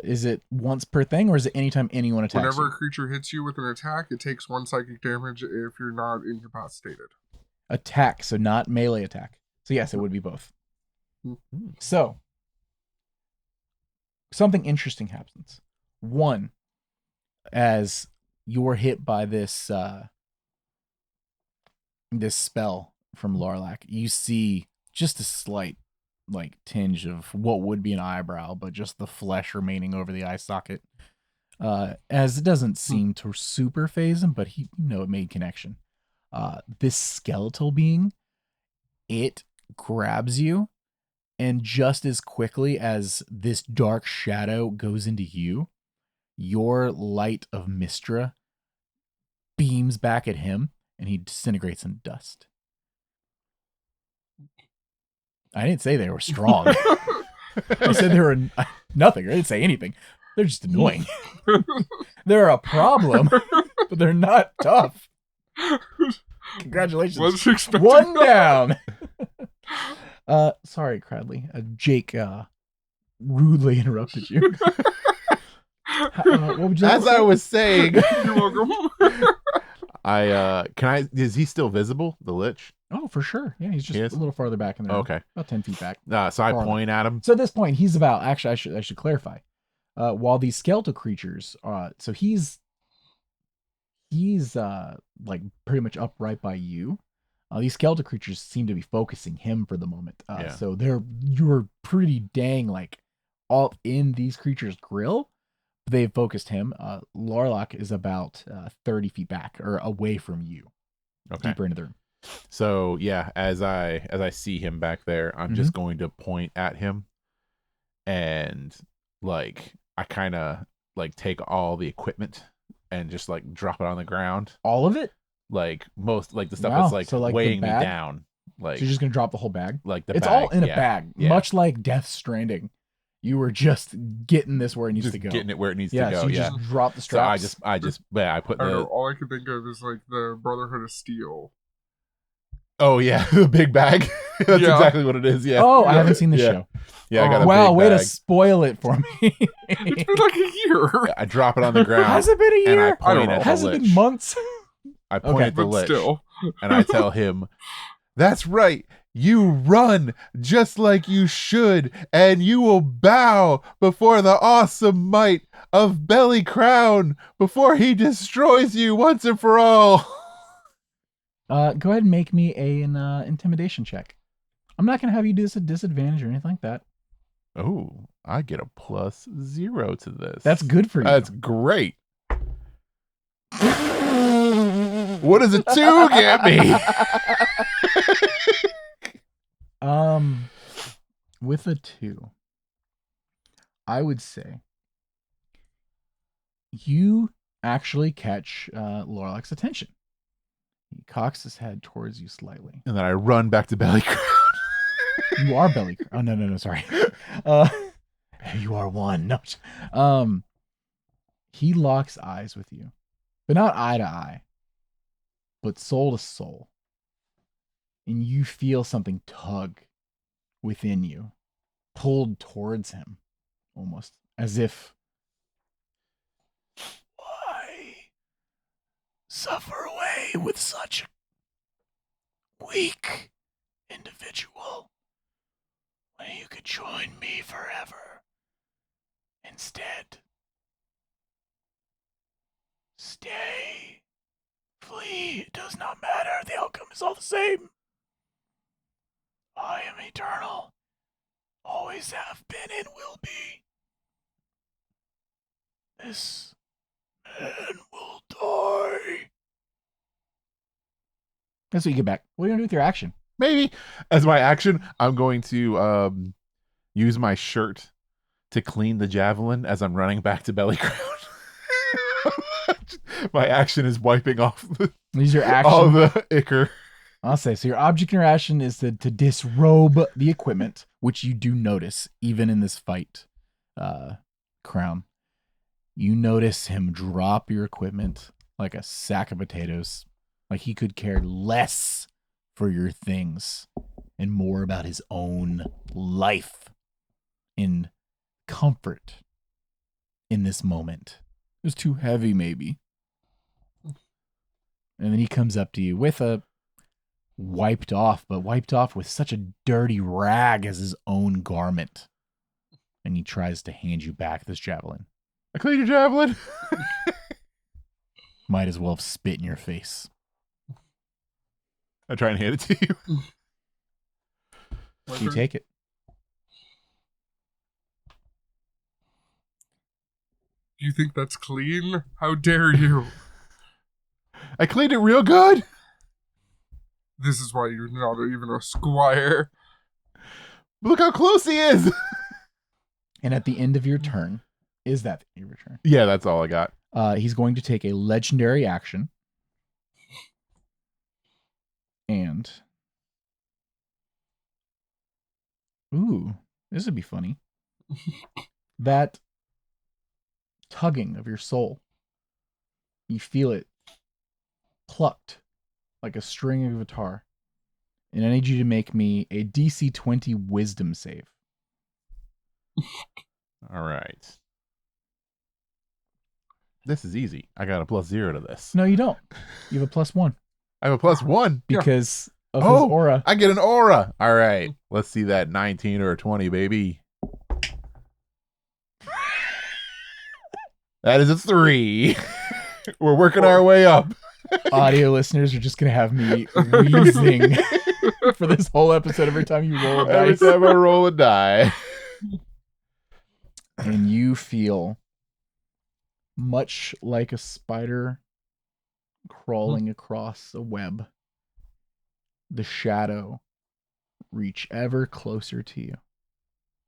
Is it once per thing or is it anytime anyone attacks Whenever you? a creature hits you with an attack, it takes 1 psychic damage if you're not incapacitated. Attack, so not melee attack. So yes, it would be both. Mm-hmm. So, something interesting happens. One, as you're hit by this this spell from Larlac, you see just a slight like tinge of what would be an eyebrow, but just the flesh remaining over the eye socket. As it doesn't seem to super phase him, but he, it made connection. This skeletal being, it grabs you, and just as quickly as this dark shadow goes into you, your light of Mystra beams back at him, and he disintegrates in dust. I didn't say they were strong. I said they were nothing. I didn't say anything. They're just annoying. They're a problem, but they're not tough. Congratulations. Was expecting 1 down. Sorry, Cradley. Jake rudely interrupted you. What would you like As to I say? was saying, You're welcome. is he still visible, the Lich? Oh, for sure. Yeah, he's just He a is? little farther back in there. Okay. About 10 feet back. So I Farther. point at him. So at this point, he's about, actually, I should clarify. While these skeletal creatures, so he's like pretty much upright by you. These skeletal creatures seem to be focusing him for the moment. Yeah. So you're pretty dang like all in these creatures' grill. They've focused him. Larlock is about 30 feet back or away from you, Okay. deeper into the room. So yeah, as I see him back there, I'm just going to point at him, and like I kind of like take all the equipment and just like drop it on the ground. All of it? Like most, like the stuff Wow. that's like, So, like, the weighing me bag? down. Like So you're just gonna drop the whole bag? like the It's bag. all in a Yeah. bag, Yeah. much like Death Stranding. You were just getting this where it needs Just to go. getting it where it needs Yeah, to go. so you Yeah. just drop the So straps. I put I don't know. the All I can think of is like the Brotherhood of Steel. oh yeah, the big bag. That's Yeah. exactly what it is. Yeah. Oh, I haven't seen this Yeah. show. Yeah, I got a Wow, big way bag. to spoil it for me. It's been like a year. I drop it on the ground. Has it been a and I year? I don't point know. at Has the it Lich. been months? I point Okay. at the But Lich. still. And I tell him, that's right. You run just like you should, and you will bow before the awesome might of Belly Crown before he destroys you once and for all. Go ahead and make me an intimidation check. I'm not gonna have you do this at disadvantage or anything like that. Oh, I get a +0 to this. That's good for you. That's great. What does a 2 get me? With a 2, I would say you actually catch Lorlock's attention. He cocks his head towards you slightly. And then I run back to Belly Crown. You are Belly. Oh no, sorry. You are one. No. He locks eyes with you, but not eye to eye, but soul to soul, and you feel something tug within you, pulled towards him, almost as if. Why suffer away with such a weak individual when you could join me forever? Instead, stay, flee, it does not matter. The outcome is all the same. I am eternal, always have been and will be. This man will die. That's what you get back. What are you going to do with your action? Maybe as my action, I'm going to use my shirt to clean the javelin as I'm running back to Belly Crown. My action is wiping off Use your action. all the ichor. I'll say, so your object interaction is to disrobe the equipment, which you do notice even in this fight, Crown. You notice him drop your equipment like a sack of potatoes, like he could care less for your things and more about his own life in comfort in this moment. It was too heavy, maybe. And then he comes up to you with a wiped off with such a dirty rag as his own garment. And he tries to hand you back this javelin. I clean your javelin. Might as well have spit in your face. I try and hand it to you. You take it. Do you think that's clean? How dare you? I cleaned it real good. This is why you're not even a squire. Look how close he is. And at the end of your turn, is that your turn? Yeah, that's all I got. He's going to take a legendary action. And ooh, this would be funny. That tugging of your soul, you feel it plucked like a string of a guitar. And I need you to make me a DC 20 wisdom save. All right. This is easy. I got a +0 to this. No, you don't. You have a +1 I have a +1 because of his aura. I get an aura. All right. Let's see that 19 or a 20, baby. That is a 3. We're working our way up. Audio listeners are just going to have me wheezing for this whole episode every time you roll a Every dice. time I roll a die. And you feel much like a spider crawling across a web, the shadow reach ever closer to you,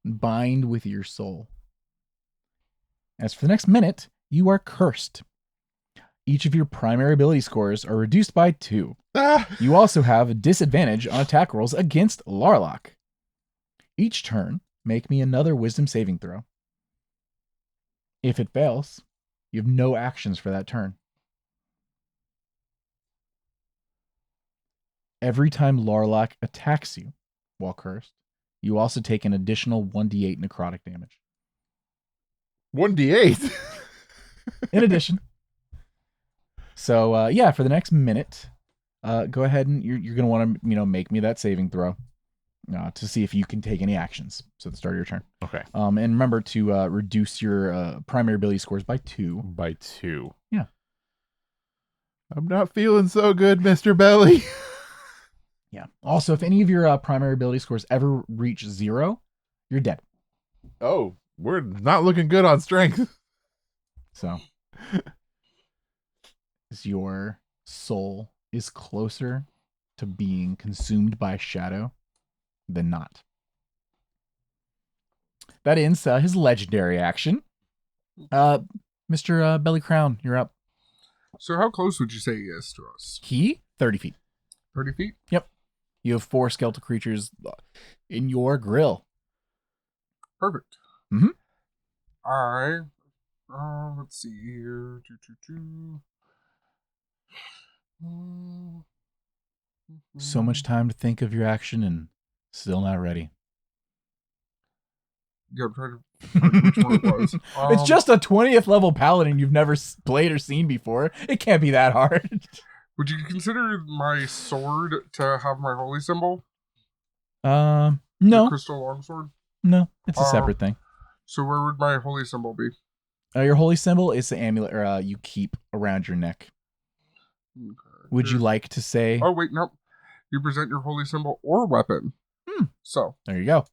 bind with your soul. As for the next minute, you are cursed. Each of your primary ability scores are reduced by 2. Ah. You also have a disadvantage on attack rolls against Larlock. Each turn, make me another wisdom saving throw. If it fails, you have no actions for that turn. Every time Larlock attacks you while cursed, you also take an additional 1d8 necrotic damage. 1d8? In addition. So, for the next minute, go ahead and you're going to want to, make me that saving throw to see if you can take any actions. So at the start of your turn. Okay. And remember to reduce your primary ability scores by 2. By 2. Yeah. I'm not feeling so good, Mr. Belly. Yeah. Also, if any of your primary ability scores ever reach 0, you're dead. Oh, we're not looking good on strength. So, as your soul is closer to being consumed by shadow than not. That ends his legendary action. Mr. Belly Crown, you're up. So how close would you say he is to us? He 30 feet. 30 feet? Yep. You have 4 skeletal creatures in your grill. Perfect. Mhm. Let's see here. So much time to think of your action and still not ready. Yeah, I'm trying to find which one it was. It's just a 20th level paladin you've never played or seen before. It can't be that hard. Would you consider my sword to have my holy symbol? No. The crystal longsword? No, it's a separate thing. So where would my holy symbol be? Your holy symbol is the amulet you keep around your neck. Okay. Would you like to say... Oh, wait, no. You present your holy symbol or weapon. So. There you go.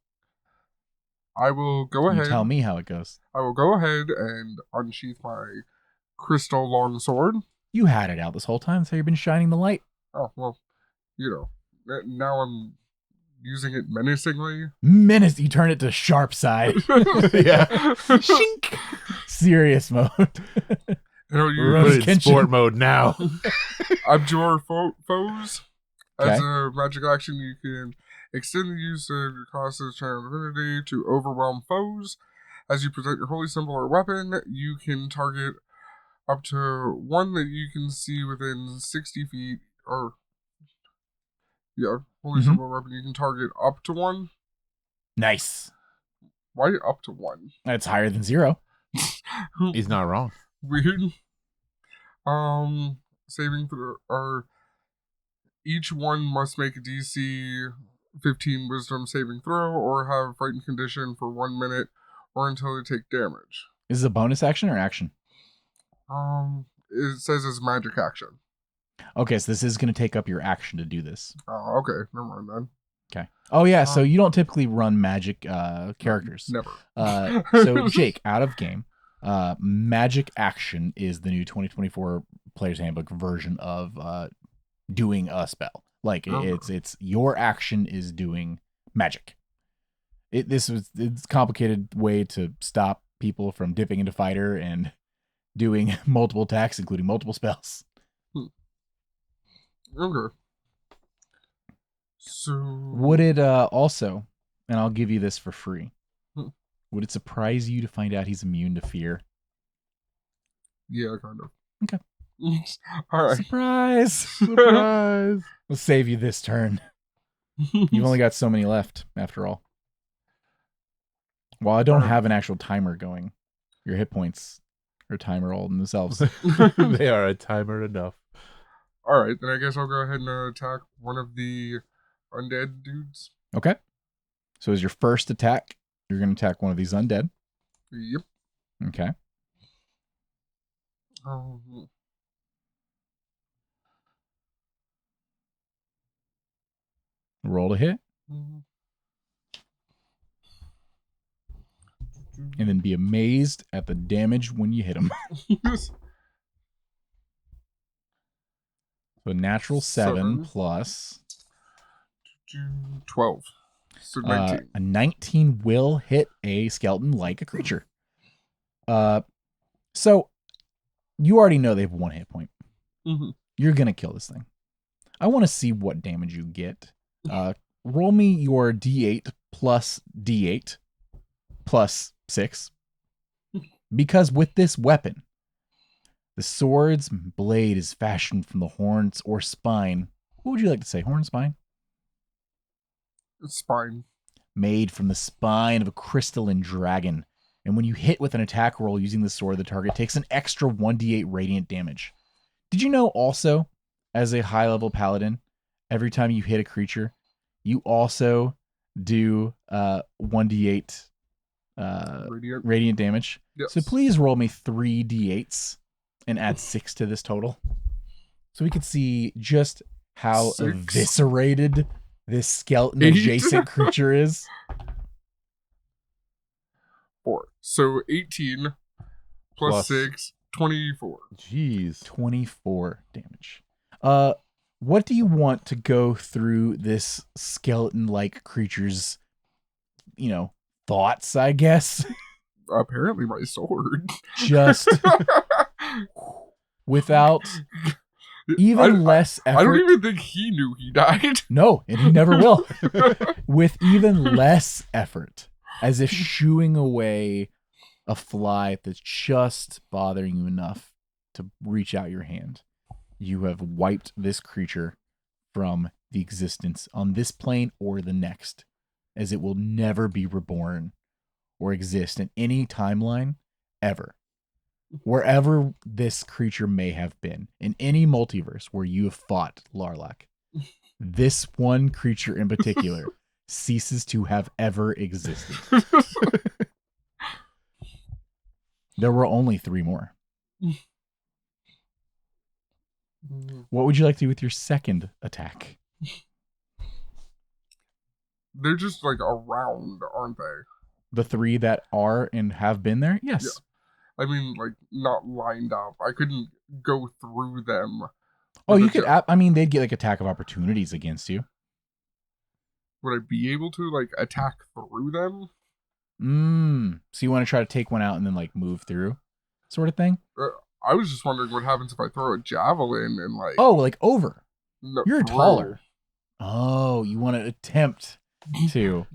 I will go ahead. You tell me how it goes. I will go ahead and unsheath my crystal longsword. You had it out this whole time, so you've been shining the light. Oh, well, now I'm using it menacingly. You turn it to sharp side. Yeah. Shink. Serious mode. Put it in sport mode now. Abjure foes. Okay. As a magic action, you can extend the use of your classes' channel divinity to overwhelm foes. As you present your holy symbol or weapon, you can target up to one that you can see within 60 feet. Holy symbol or weapon, you can target up to one. Nice. Why up to one? That's higher than 0. He's not wrong. Weird. Saving throw, each one must make a DC 15 wisdom saving throw or have a frightened condition for 1 minute or until they take damage. Is this a bonus action or action? It says it's magic action. Okay, so this is going to take up your action to do this. Oh, okay. Never mind then. Okay. Oh, yeah, so you don't typically run magic characters. Never. So, Jake, out of game, magic action is the new 2024 Player's Handbook version of doing a spell. Like, it's your action is doing magic. It's a complicated way to stop people from dipping into fighter and doing multiple attacks, including multiple spells. Okay. So would it also, and I'll give you this for free, would it surprise you to find out he's immune to fear? Yeah, kind of. Okay. All right. Surprise! Surprise! We'll save you this turn. You've only got so many left, after all. While I don't have an actual timer going, your hit points are timer all in themselves. They are a timer enough. All right, then I guess I'll go ahead and attack one of the undead dudes. Okay. So as your first attack, you're going to attack one of these undead. Yep. Okay. Roll to hit. And then be amazed at the damage when you hit him. So natural 7 plus 12. So 19. A 19 will hit a skeleton like a creature. So you already know they have 1 hit point. Mm-hmm. You're going to kill this thing. I want to see what damage you get. Roll me your D8 plus D8 plus 6. Because with this weapon, the sword's blade is fashioned from the horns or spine. What would you like to say? Horn, spine? Spine. Made from the spine of a crystalline dragon. And when you hit with an attack roll using the sword, the target takes an extra 1d8 radiant damage. Did you know also, as a high-level paladin, every time you hit a creature, you also do 1d8 radiant damage? Yes. So please roll me 3 d8s and add 6 to this total. So we could see just how 6. eviscerated this skeleton-adjacent creature is. 4. So 18 plus 6, 24. Jeez. 24 damage. What do you want to go through this skeleton-like creature's, thoughts, I guess? Apparently my sword. Just without even less effort. I don't even think he knew he died. No, and he never will. With even less effort, as if shooing away a fly that's just bothering you enough to reach out your hand. You have wiped this creature from the existence on this plane or the next, as it will never be reborn or exist in any timeline ever. Wherever this creature may have been, in any multiverse where you have fought Larlach, this one creature in particular ceases to have ever existed. There were only 3 more. What would you like to do with your second attack? They're just like around, aren't they? The 3 that are and have been there? Yes. Yeah. I mean, like, not lined up. I couldn't go through them. Oh, you could. They'd get like attack of opportunities against you. Would I be able to like attack through them? So you want to try to take one out and then like move through, sort of thing? I was just wondering what happens if I throw a javelin and like. Oh, like over. No, You're taller. Oh, you want to attempt to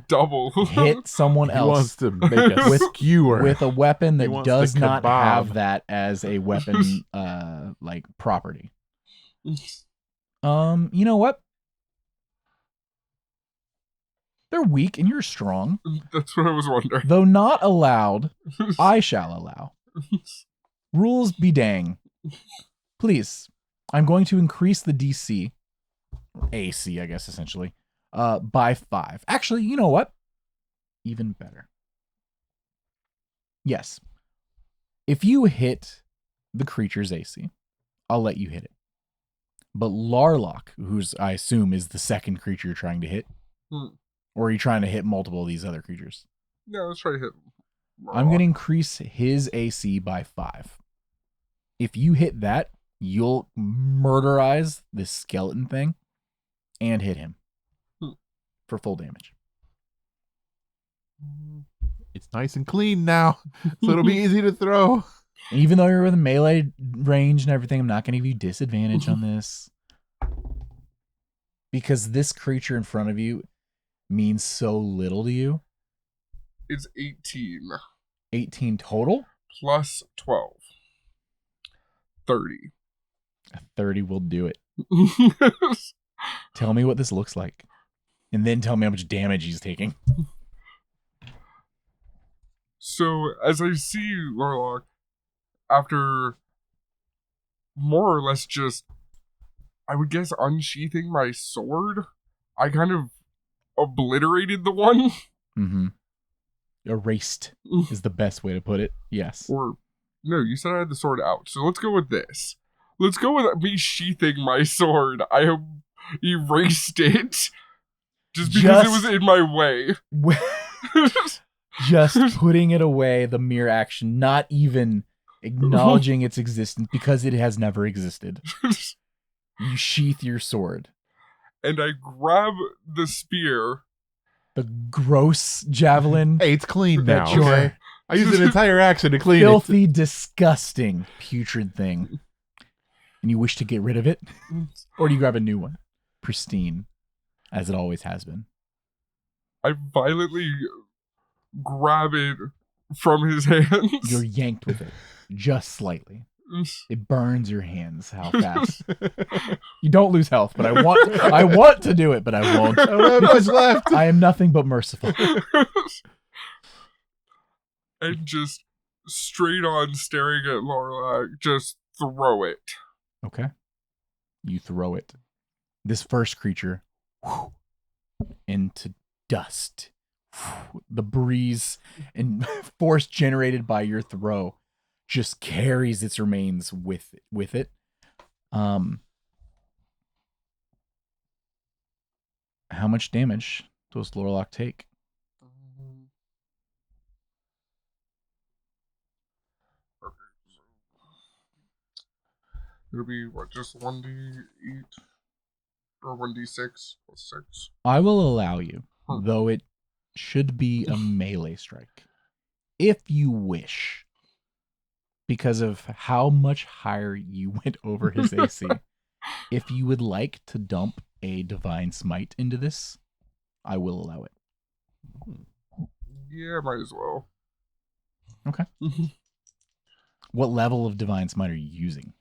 double hit someone He else. wants to make a skewer with a weapon that wants does the not kebab. have that as a weapon like property. You know what? They're weak and you're strong. That's what I was wondering. Though not allowed, I shall allow. Rules be dang. Please, I'm going to increase the DC, or AC, I guess, essentially, by 5. Actually, you know what? Even better. Yes. If you hit the creature's AC, I'll let you hit it. But Larlock, who's I assume is the second creature you're trying to hit, or are you trying to hit multiple of these other creatures? Yeah, let's try to hit Larlock. I'm going to increase his AC by 5. If you hit that, you'll murderize this skeleton thing and hit him for full damage. It's nice and clean now, so it'll be easy to throw. And even though you're within melee range and everything, I'm not going to give you disadvantage on this. Because this creature in front of you means so little to you. It's 18. 18 total? Plus 12. 30. A 30 will do it. Tell me what this looks like. And then tell me how much damage he's taking. So, as I see Larlock, after more or less just, I would guess, unsheathing my sword, I kind of obliterated the one. Mm-hmm. Erased is the best way to put it. Yes. Or, no, you said I had the sword out, so let's go with this. Let's go with me sheathing my sword. I erased it. Just because it was in my way. Just putting it away, the mere action, not even acknowledging its existence because it has never existed. You sheath your sword. And I grab the spear. The gross javelin. Hey, it's clean now. That Okay? I used an entire action to clean filthy, it. disgusting, putrid thing. And you wish to get rid of it? Or do you grab a new one? Pristine, as it always has been. I violently grab it from his hands. You're yanked with it, just slightly. It burns your hands. How fast? You don't lose health, but I want to do it, but I won't. I don't have much left. I am nothing but merciful. And just straight on staring at Laura, just throw it. Okay. You throw it. This first creature into dust. The breeze and force generated by your throw just carries its remains with it. How much damage does Lorlock take? It'll be what, just 1d8 or 1d6 plus 6. I will allow you, Huh. though it should be a melee strike, if you wish, because of how much higher you went over his AC. If you would like to dump a divine smite into this, I will allow it. Yeah, might as well. Okay. What level of divine smite are you using?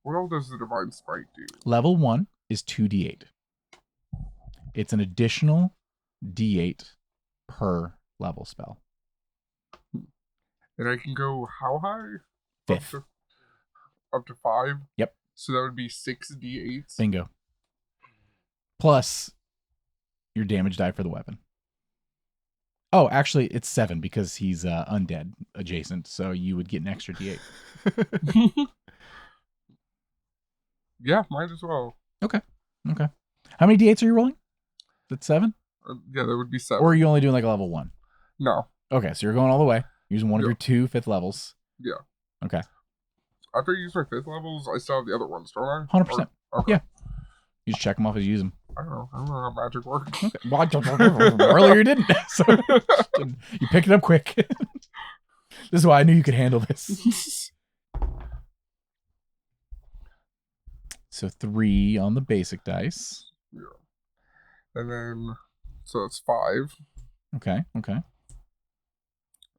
What else does the Divine Smite do? Level 1 is 2d8. It's an additional d8 per level spell. And I can go how high? 5th. Up to 5? Yep. So that would be 6d8s. Bingo. Plus your damage die for the weapon. Oh, actually, it's 7 because he's undead adjacent, so you would get an extra d8. Yeah, might as well. Okay. How many d8s are you rolling? Is it 7? Yeah, that would be 7. Or are you only doing like a level 1? No. Okay, so you're going all the way. Using one of your 2 5th levels. Yeah. Okay. After I use my 5th levels, I still have the other ones, don't I? 100%. Okay. Yeah. You just check them off as you use them. I don't know how magic works. Okay. Well, earlier you didn't. So you pick it up quick. This is why I knew you could handle this. So 3 on the basic dice. Yeah. And then, so it's 5. Okay. So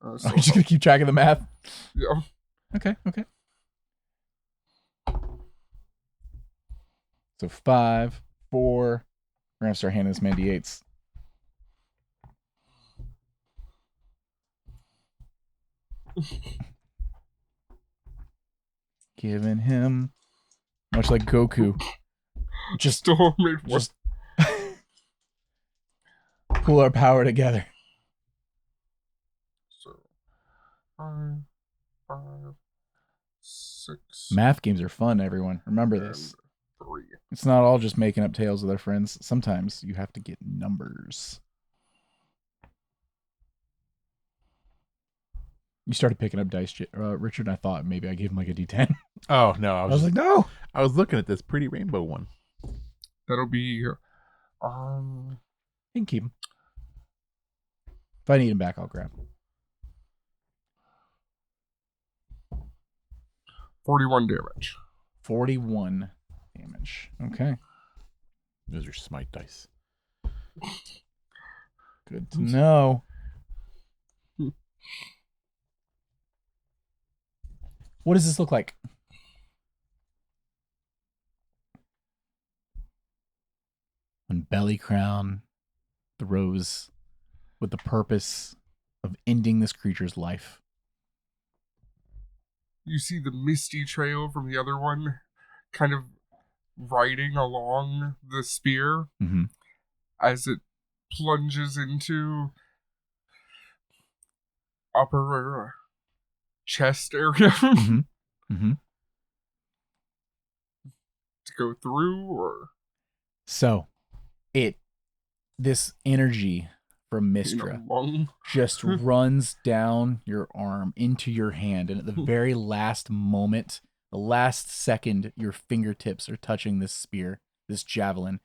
Are you just going to keep track of the math? Yeah. Okay. So 5, 4. We're going to start handing this man d8s. Giving him, much like Goku, just pull our power together. So 5, 6. Math games are fun, everyone. Remember this. 3. It's not all just making up tales with our friends. Sometimes you have to get numbers. You started picking up dice, Richard, and I thought maybe I gave him like a D10. Oh, no. I was like, no. I was looking at this pretty rainbow one. That'll be You can keep him. If I need him back, I'll grab him. 41 damage. 41 damage. Okay. Those are smite dice. Good to know. What does this look like? When Belly Crown throws with the purpose of ending this creature's life. You see the misty trail from the other one kind of riding along the spear as it plunges into upper chest area to go through, or so this energy from Mistra just runs down your arm into your hand, and at the very last moment, the last second your fingertips are touching this spear, this javelin,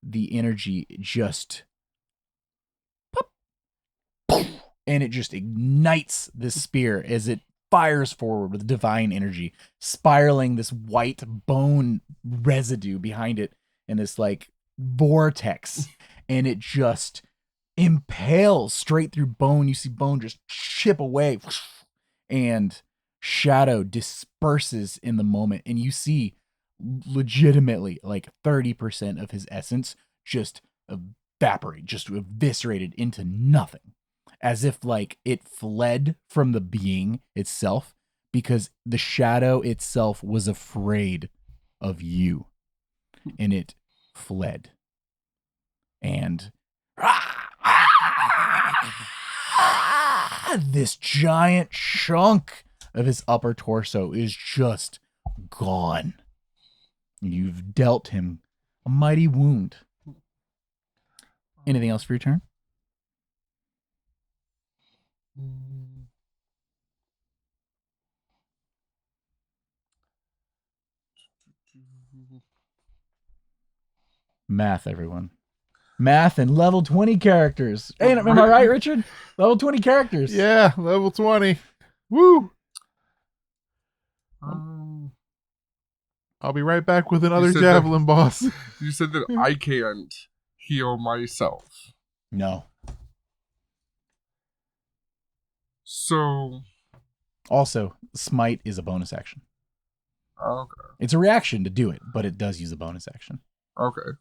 the energy just and it just ignites this spear as it fires forward with divine energy, spiraling this white bone residue behind it in this like vortex, and it just impales straight through bone. You see bone just chip away, and shadow disperses in the moment, and you see legitimately like 30% of his essence just evaporate, just eviscerated into nothing, as if like it fled from the being itself, because the shadow itself was afraid of you, and it fled. And this giant chunk of his upper torso is just gone. You've dealt him a mighty wound. Anything else for your turn? Math, everyone. Math and level 20 characters. Hey, am I right, Richard? Level 20 characters. Yeah, level 20. Woo! I'll be right back with another javelin, boss. You said that I can't heal myself. No. So. Also, smite is a bonus action. Okay. It's a reaction to do it, but it does use a bonus action. Okay.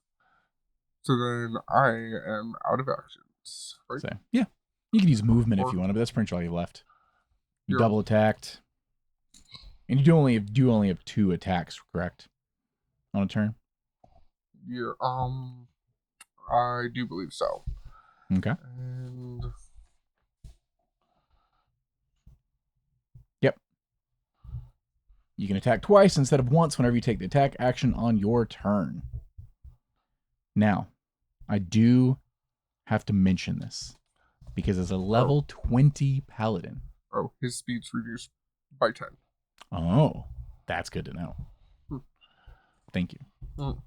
So then I am out of actions, right? So, yeah. You can use movement if you want, but that's pretty much all you left. You double attacked. And you do only have 2 attacks, correct? On a turn? Yeah, I do believe so. Okay. And yep. You can attack twice instead of once whenever you take the attack action on your turn. Now, I do have to mention this because as a level 20 paladin. Oh, his speed's reduced by 10. Oh, that's good to know. Thank you.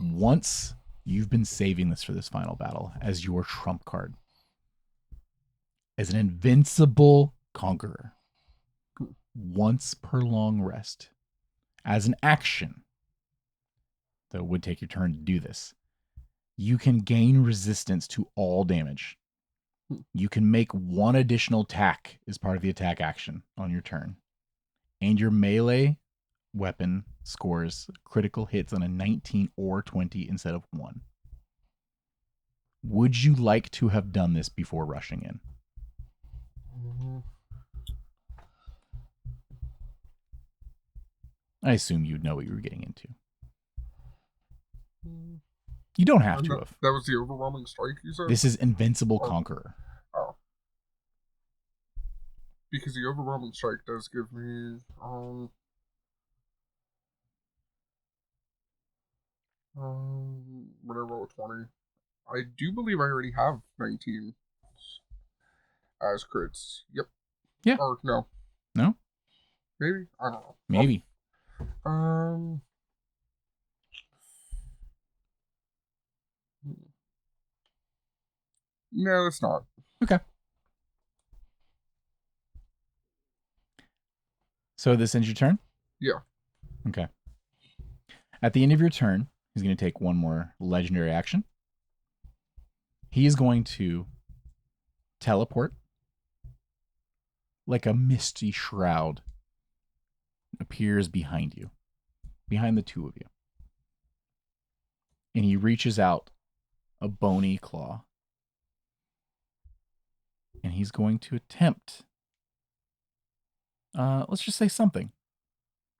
Once you've been saving this for this final battle as your trump card, as an invincible conqueror, once per long rest, as an action, though it would take your turn to do this, you can gain resistance to all damage. You can make 1 additional attack as part of the attack action on your turn. And your melee weapon scores critical hits on a 19 or 20 instead of 1. Would you like to have done this before rushing in? I assume you'd know what you were getting into. You don't have to have. That was the overwhelming strike, you said? This is Invincible Conqueror. Oh. Because the overwhelming strike does give me, when I roll a 20. I do believe I already have 19 as crits. Yep. Yeah. Or no. No? Maybe? I don't know. Maybe. No, it's not. Okay. So this ends your turn? Yeah. Okay. At the end of your turn, he's going to take 1 more legendary action. He is going to teleport like a misty shroud appears behind you, behind the 2 of you. And he reaches out a bony claw. And he's going to attempt, let's just say something,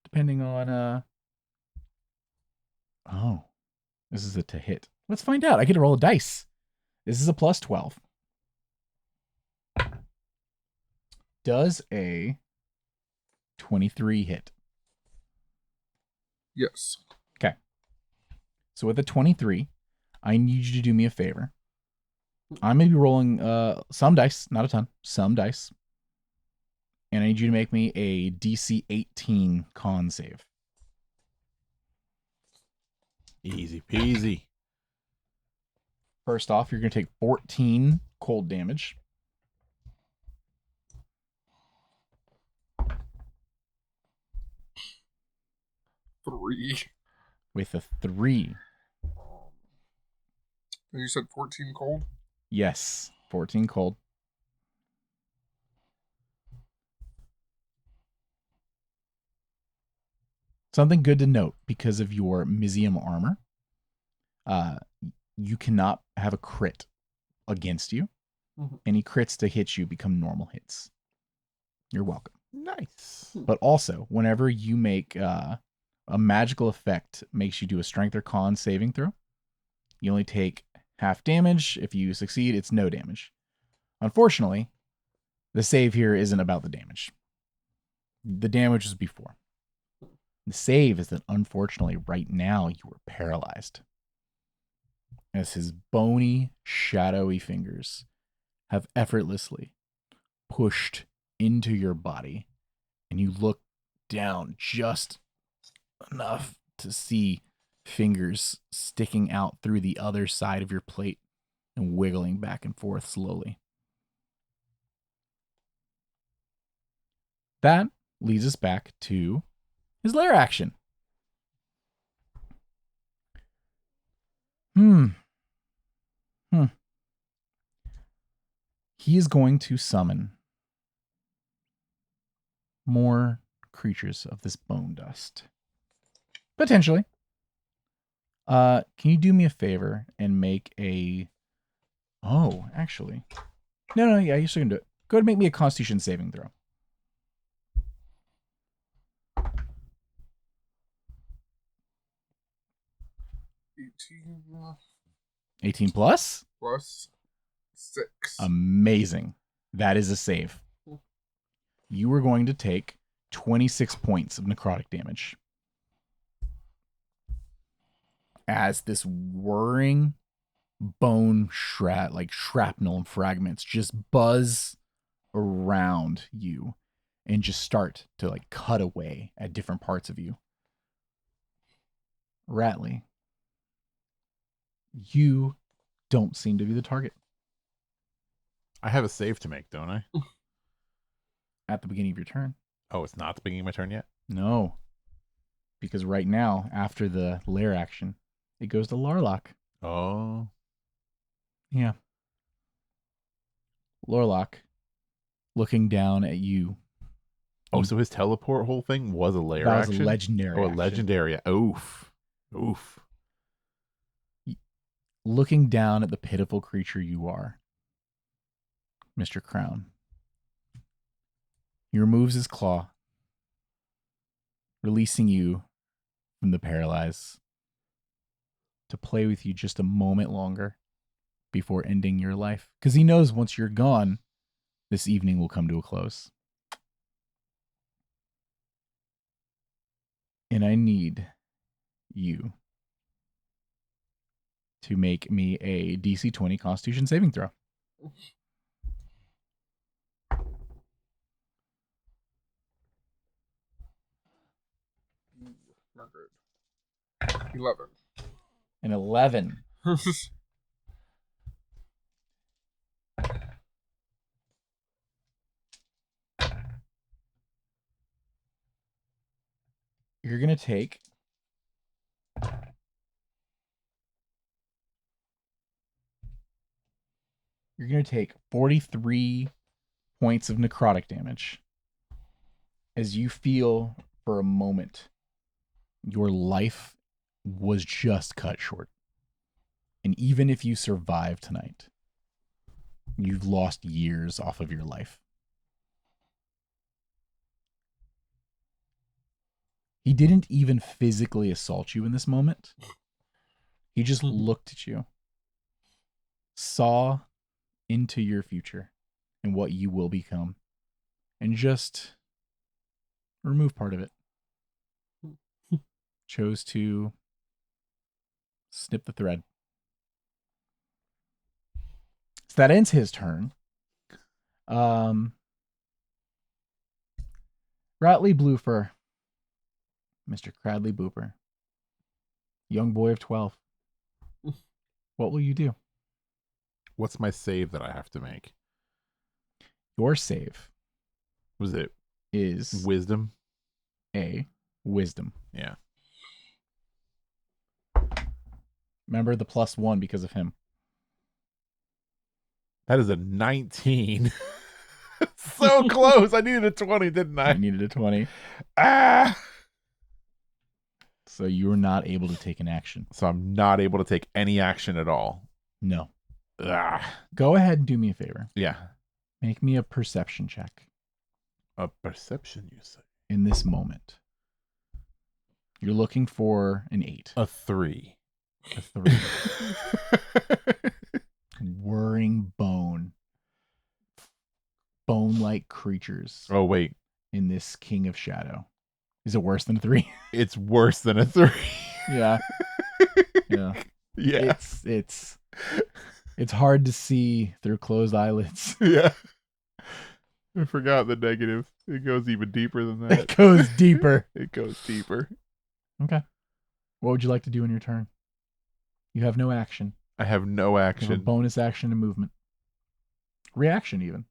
depending on, oh, this is a to hit. Let's find out. I get to roll a dice. This is a plus 12. Does a 23 hit? Yes. Okay. So with a 23, I need you to do me a favor. I'm going to be rolling some dice, not a ton, some dice. And I need you to make me a DC 18 con save. Easy peasy. First off, you're going to take 14 cold damage. Three. With a 3. And you said 14 cold? Yes, 14 cold. Something good to note, because of your Mizium armor, you cannot have a crit against you. Mm-hmm. Any crits to hit you become normal hits. You're welcome. Nice. But also, whenever you make a magical effect makes you do a strength or con saving throw, you only take half damage. If you succeed, it's no damage. Unfortunately, the save here isn't about the damage. The damage was before. The save is that, unfortunately, right now you are paralyzed, as his bony, shadowy fingers have effortlessly pushed into your body, and you look down just enough to see fingers sticking out through the other side of your plate and wiggling back and forth slowly. That leads us back to his lair action. He is going to summon more creatures of this bone dust. Potentially. Can you do me a favor and make a... Oh, actually. No, yeah, you're still going to do it. Go ahead and make me a Constitution saving throw. 18 plus? Plus 6. Amazing. That is a save. You are going to take 26 points of necrotic damage. As this whirring bone shrapnel and fragments just buzz around you and just start to cut away at different parts of you. Ratley, you don't seem to be the target. I have a save to make, don't I? At the beginning of your turn. Oh, it's not the beginning of my turn yet? No. Because right now, after the lair action, it goes to Larlock. Oh. Yeah. Larlock, looking down at you. Oh, so his teleport whole thing was a lair That action? was a legendary Oh, a action. legendary. Oof. Looking down at the pitiful creature you are, Mr. Crown. He removes his claw, releasing you from the paralyze to play with you just a moment longer before ending your life. Because he knows once you're gone, this evening will come to a close. And I need you to make me a DC 20 Constitution saving throw. Not good. 11. An 11. You're going to take 43 points of necrotic damage as you feel for a moment your life was just cut short. And even if you survive tonight, you've lost years off of your life. He didn't even physically assault you in this moment. He just looked at you, saw into your future and what you will become, and just remove part of it. Chose to snip the thread. So that ends his turn. Ratley Bluefur, Mr. Cradley Booper, young boy of 12. What will you do? What's my save that I have to make? Your save Was it is wisdom? a wisdom. Yeah. Remember the +1 because of him. That is a 19. So close. I needed a 20, didn't I? You needed a 20. Ah! So you were not able to take an action. So I'm not able to take any action at all. No. Ah. Go ahead and do me a favor. Yeah. Make me a perception check A perception, you say? in this moment. You're looking for an 8. A 3. A 3. Whirring bone-like creatures Oh, wait. in this King of Shadow. Is it worse than a 3? It's worse than a 3. Yeah. Yeah. Yeah. It's hard to see through closed eyelids. Yeah. I forgot the negative. It goes even deeper than that. It goes deeper. It goes deeper. Okay. What would you like to do in your turn? You have no action. I have no You have a action. bonus action and movement. Reaction, even.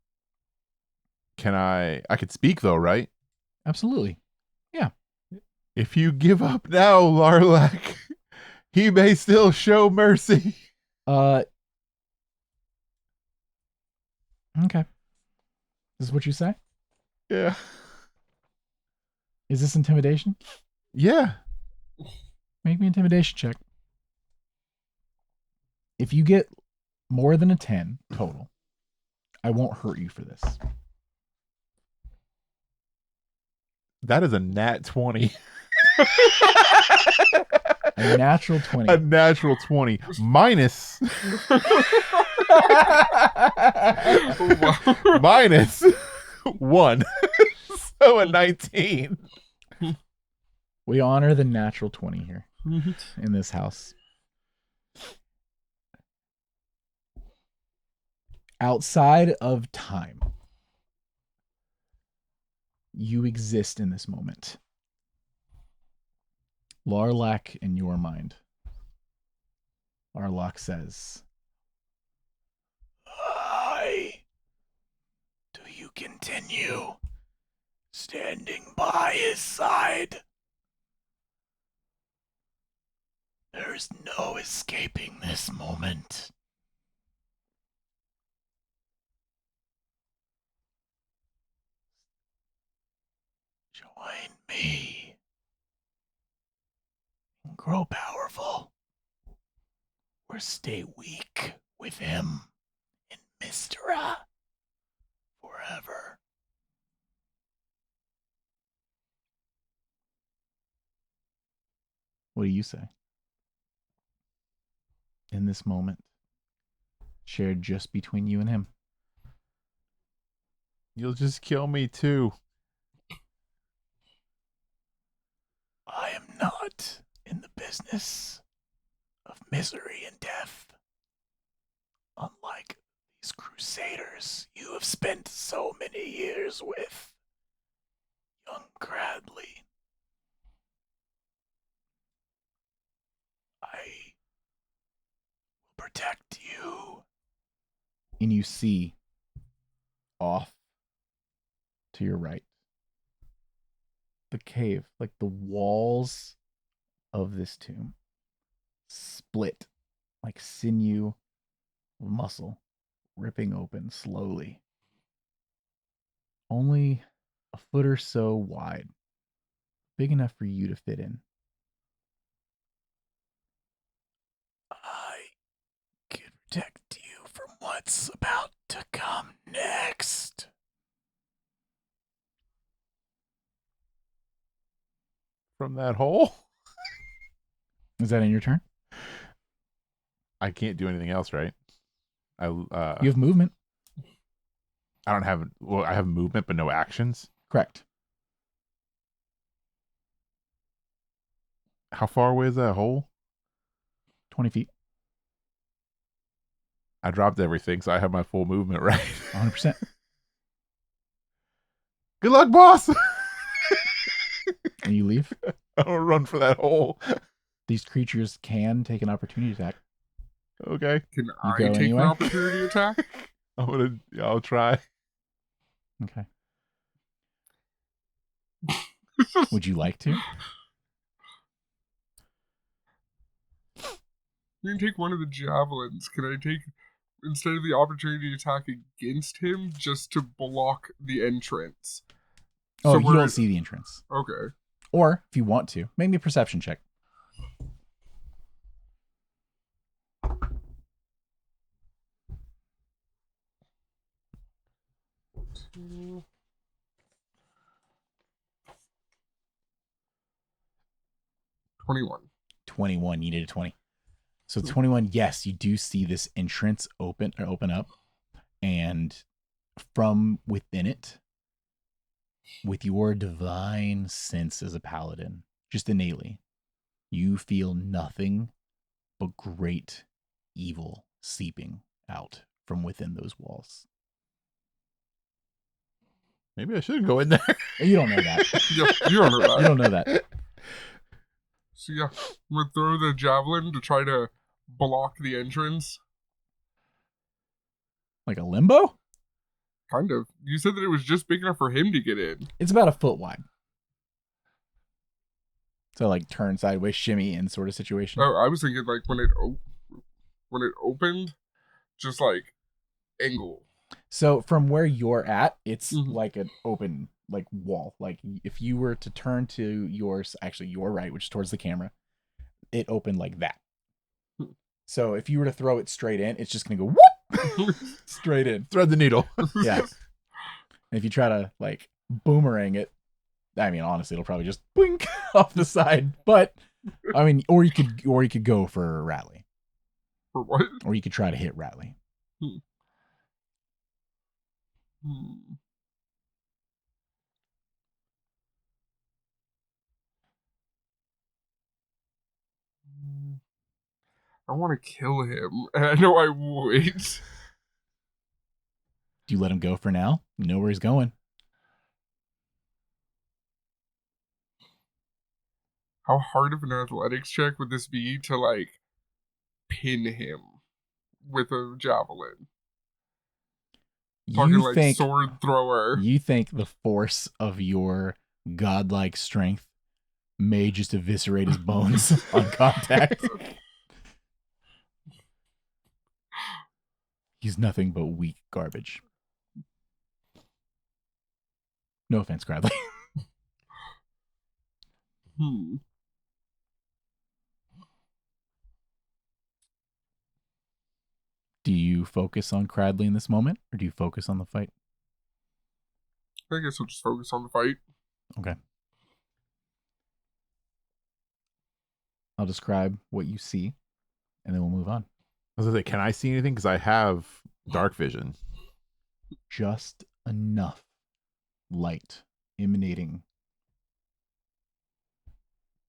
Can I could speak though, right? Absolutely. If you give up now, Larlac, he may still show mercy. Okay. This is what you say? Yeah. Is this intimidation? Yeah. Make me an intimidation check. If you get more than a 10 total, I won't hurt you for this. That is a nat 20. A natural 20. A natural 20 minus minus 1. So a 19. We honor the natural 20 here in this house. Outside of time, you exist in this moment. Larlac in your mind. Larlac says, do you continue standing by his side? There's no escaping this moment. Join me and grow powerful, or stay weak with him in Mystera forever. What do you say? In this moment, shared just between you and him. You'll just kill me too. I am not in the business of misery and death. Unlike these crusaders you have spent so many years with, young Cradley. I will protect you. And you see off to your right the cave, like the walls of this tomb split like sinew muscle ripping open slowly, only a foot or so wide, big enough for you to fit in. I can protect you from what's about to come next. From that hole? Is that in your turn? I can't do anything else, right? You have movement. I don't have, well, I have movement but no actions. Correct. How far away is that hole? 20 feet. I dropped everything, so I have my full movement, right? 100%. Good luck, boss. And you leave. I don't run for that hole. These creatures can take an opportunity attack. Okay. Can You I go take anyway? an opportunity attack? I'll try. Okay. Would you like to? You can take one of the javelins. Can I take, instead of the opportunity attack against him, just to block the entrance? Oh, So you we're- don't see the entrance. Okay. Or, if you want to, make me a perception check. Two. 21. 21. You needed a 20. So 21, yes, you do see this entrance open up. And from within it, with your divine sense as a paladin, just innately, you feel nothing but great evil seeping out from within those walls. Maybe I should go in there. You don't know that. You don't know that. You don't know that. So yeah, I'm gonna throw the javelin to try to block the entrance. Like a limbo? Kind of. You said that it was just big enough for him to get in. It's about a foot wide. So like turn sideways, shimmy in sort of situation. Oh, I was thinking like when it opened, just like angle. So from where you're at, it's Mhm. like an open like wall. Like if you were to turn to yours, actually your right, which is towards the camera, it opened like that. So if you were to throw it straight in, it's just gonna go whoop straight in. Thread the needle. Yeah. And if you try to like boomerang it, I mean honestly, it'll probably just blink off the side. But I mean, or you could go for Rattly. For what? Or you could try to hit Rattly. Hmm. I want to kill him, and I know I would. Do you let him go for now? You know where he's going. How hard of an athletics check would this be to like pin him with a javelin? Talking like sword thrower. You think the force of your godlike strength may just eviscerate his bones on contact? He's nothing but weak garbage. No offense, Cradley. Do you focus on Cradley in this moment, or do you focus on the fight? I guess we'll just focus on the fight. Okay. I'll describe what you see, and then we'll move on. I was gonna say, can I see anything? Because I have dark vision. Just enough light emanating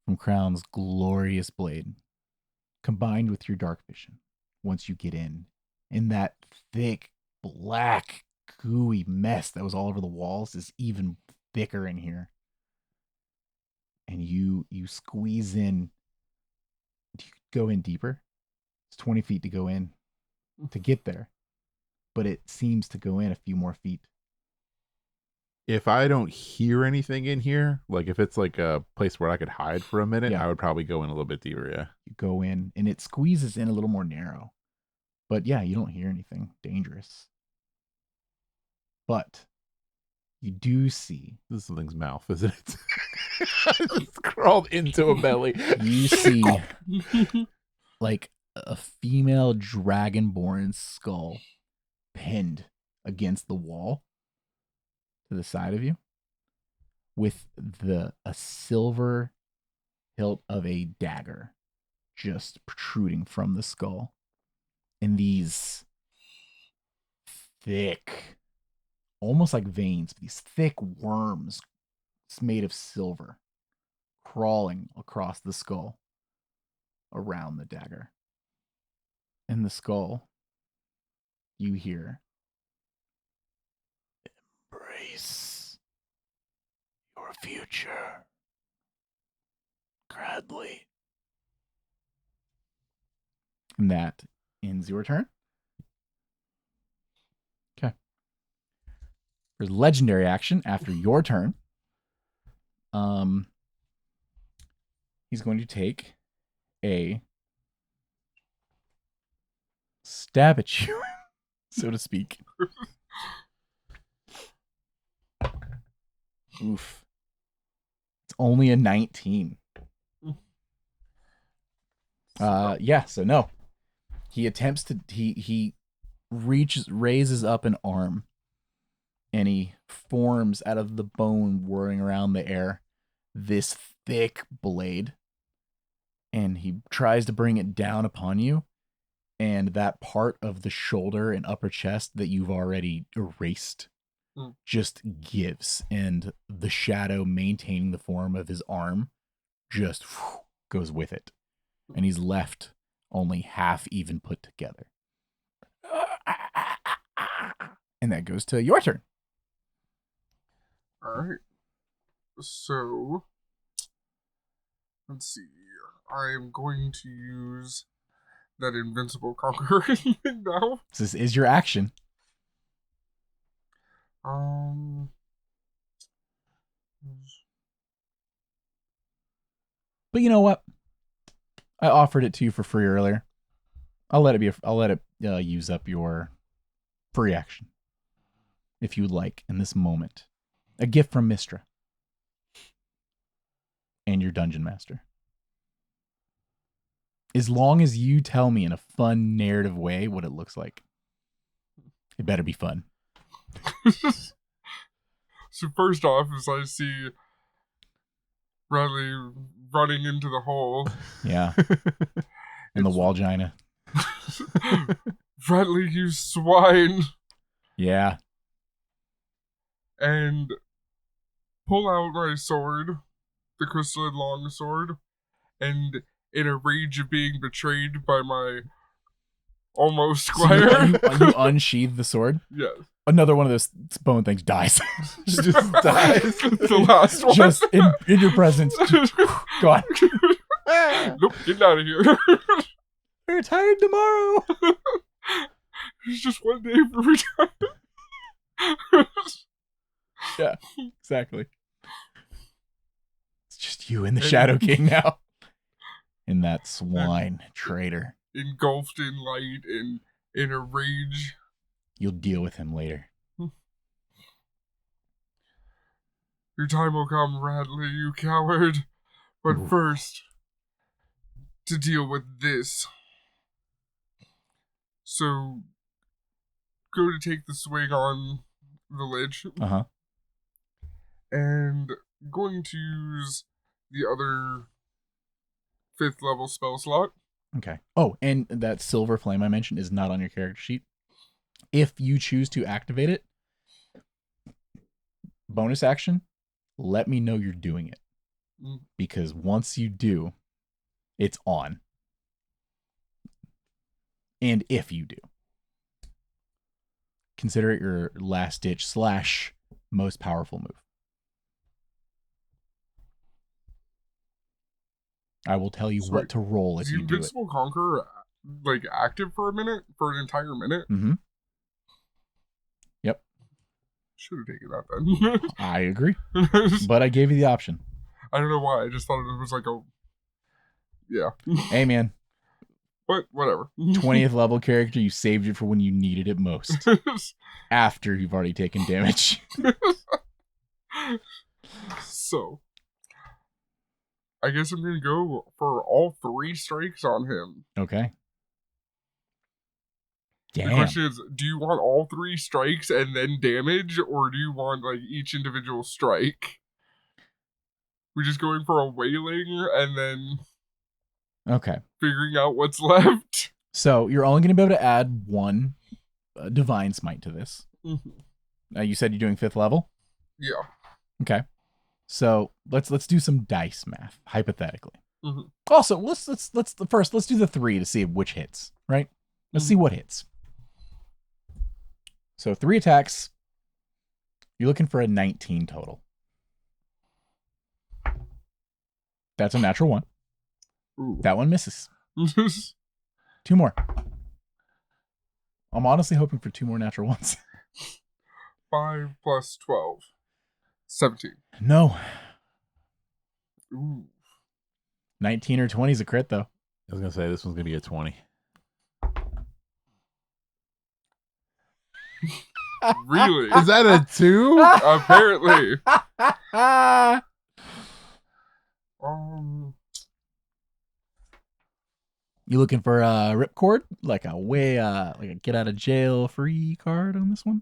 from Crown's glorious blade, combined with your dark vision. Once you get in that thick, black, gooey mess that was all over the walls is even thicker in here. And you squeeze in. You go in deeper. It's 20 feet to go in to get there, but it seems to go in a few more feet. If I don't hear anything in here, like if it's like a place where I could hide for a minute, Yeah. I would probably go in a little bit deeper. Yeah. You go in, and it squeezes in a little more narrow. But yeah, you don't hear anything dangerous. But you do see. This is something's mouth, isn't it? It's crawled into a belly. You see like a female dragonborn skull pinned against the wall to the side of you with a silver hilt of a dagger just protruding from the skull. And these thick, almost like veins, these thick worms made of silver crawling across the skull around the dagger. In the skull, you hear, "Embrace your future, Cradley." And that ends your turn. Okay. There's legendary action after your turn. He's going to take a stab at you, so to speak. Oof. It's only a 19. Yeah, so no. He attempts to he raises up an arm, and he forms out of the bone whirring around the air this thick blade, and he tries to bring it down upon you, and that part of the shoulder and upper chest that you've already erased just gives, and the shadow maintaining the form of his arm just goes with it, and he's left only half even put together. And that goes to your turn. All right. So, let's see. I am going to use that invincible conquering thing now. This is your action. But you know what? I offered it to you for free earlier. I'll let it use up your free action, if you would like, in this moment. A gift from Mistra and your dungeon master. As long as you tell me in a fun narrative way what it looks like. It better be fun. So first off, as I see Bradley running into the hole. Yeah. And the Walgina. Bradley, you swine. Yeah. And pull out my sword, the crystalline long sword, and in a rage of being betrayed by my almost squire. So you unsheathe the sword? Yes. Another one of those bone things dies. Just dies. The last one. Just in your presence. Gone. Nope, getting out of here. We're retired tomorrow. It's just one day for retirement. Yeah, exactly. It's just you and the Shadow King now. And that swine traitor. Engulfed in light and in a rage. You'll deal with him later. Your time will come, Radley, you coward. But Ooh. first, to deal with this. So, go to take the swing on the lich. Uh-huh. And going to use the other 5th level spell slot. Okay. Oh, and that silver flame I mentioned is not on your character sheet. If you choose to activate it, bonus action, let me know you're doing it. Because once you do, it's on. And if you do, consider it your last ditch / most powerful move. I will tell you what to roll if you do it. Is the Invincible Conqueror like active for a minute? For an entire minute? Mm-hmm. Yep. Should have taken that then. I agree. But I gave you the option. I don't know why. I just thought it was like a... Yeah. Hey, man. But whatever. 20th level character, you saved it for when you needed it most. After you've already taken damage. So, I guess I'm going to go for all 3 strikes on him. Okay. Damn. The question is, do you want all 3 strikes and then damage, or do you want like each individual strike? We're just going for a wailing and then figuring out what's left. So you're only going to be able to add 1 divine smite to this. Mm-hmm. You said you're doing 5th level? Yeah. Okay. So let's do some dice math, hypothetically. Mm-hmm. Also, let's do the 3 to see which hits, right? Let's see what hits. So 3 attacks. You're looking for a 19 total. That's a natural 1. Ooh. That one misses. 2 more. I'm honestly hoping for 2 more natural ones. 5 plus 12. 17. No. Ooh. 19 or 20 is a crit, though. I was going to say, this one's going to be a 20. Really? Is that a 2? Apparently. You looking for a ripcord? Like a get out of jail free card on this one?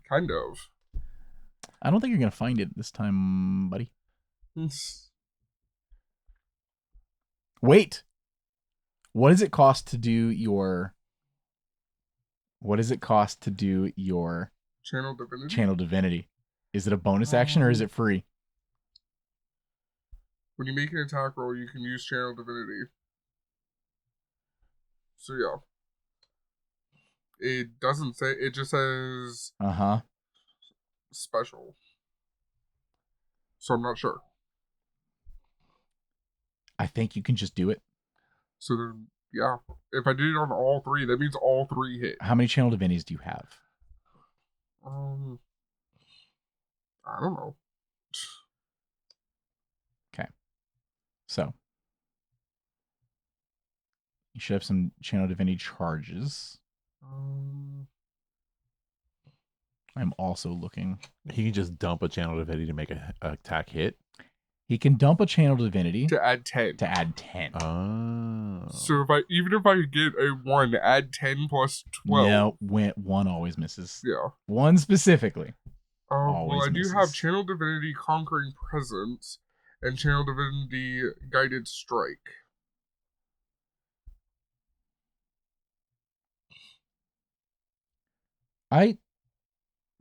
Kind of. I don't think you're going to find it this time, buddy. Wait. What does it cost to do your Channel Divinity? Is it a bonus action or is it free? When you make an attack roll, you can use Channel Divinity. So yeah. It doesn't say, it just says special. So I'm not sure. I think you can just do it. So then, yeah. If I did it on all 3, that means all 3 hit. How many channel divinities do you have? I don't know. Okay. So you should have some channel divinity charges. I'm also looking. He can just dump a channel divinity to make a attack hit. He can dump a channel divinity To add 10. to add 10. Oh. So even if I get a 1, add 10 plus 12. No, one always misses. Yeah. One specifically. Well, I do misses. have Channel Divinity Conquering Presence and Channel Divinity Guided Strike. I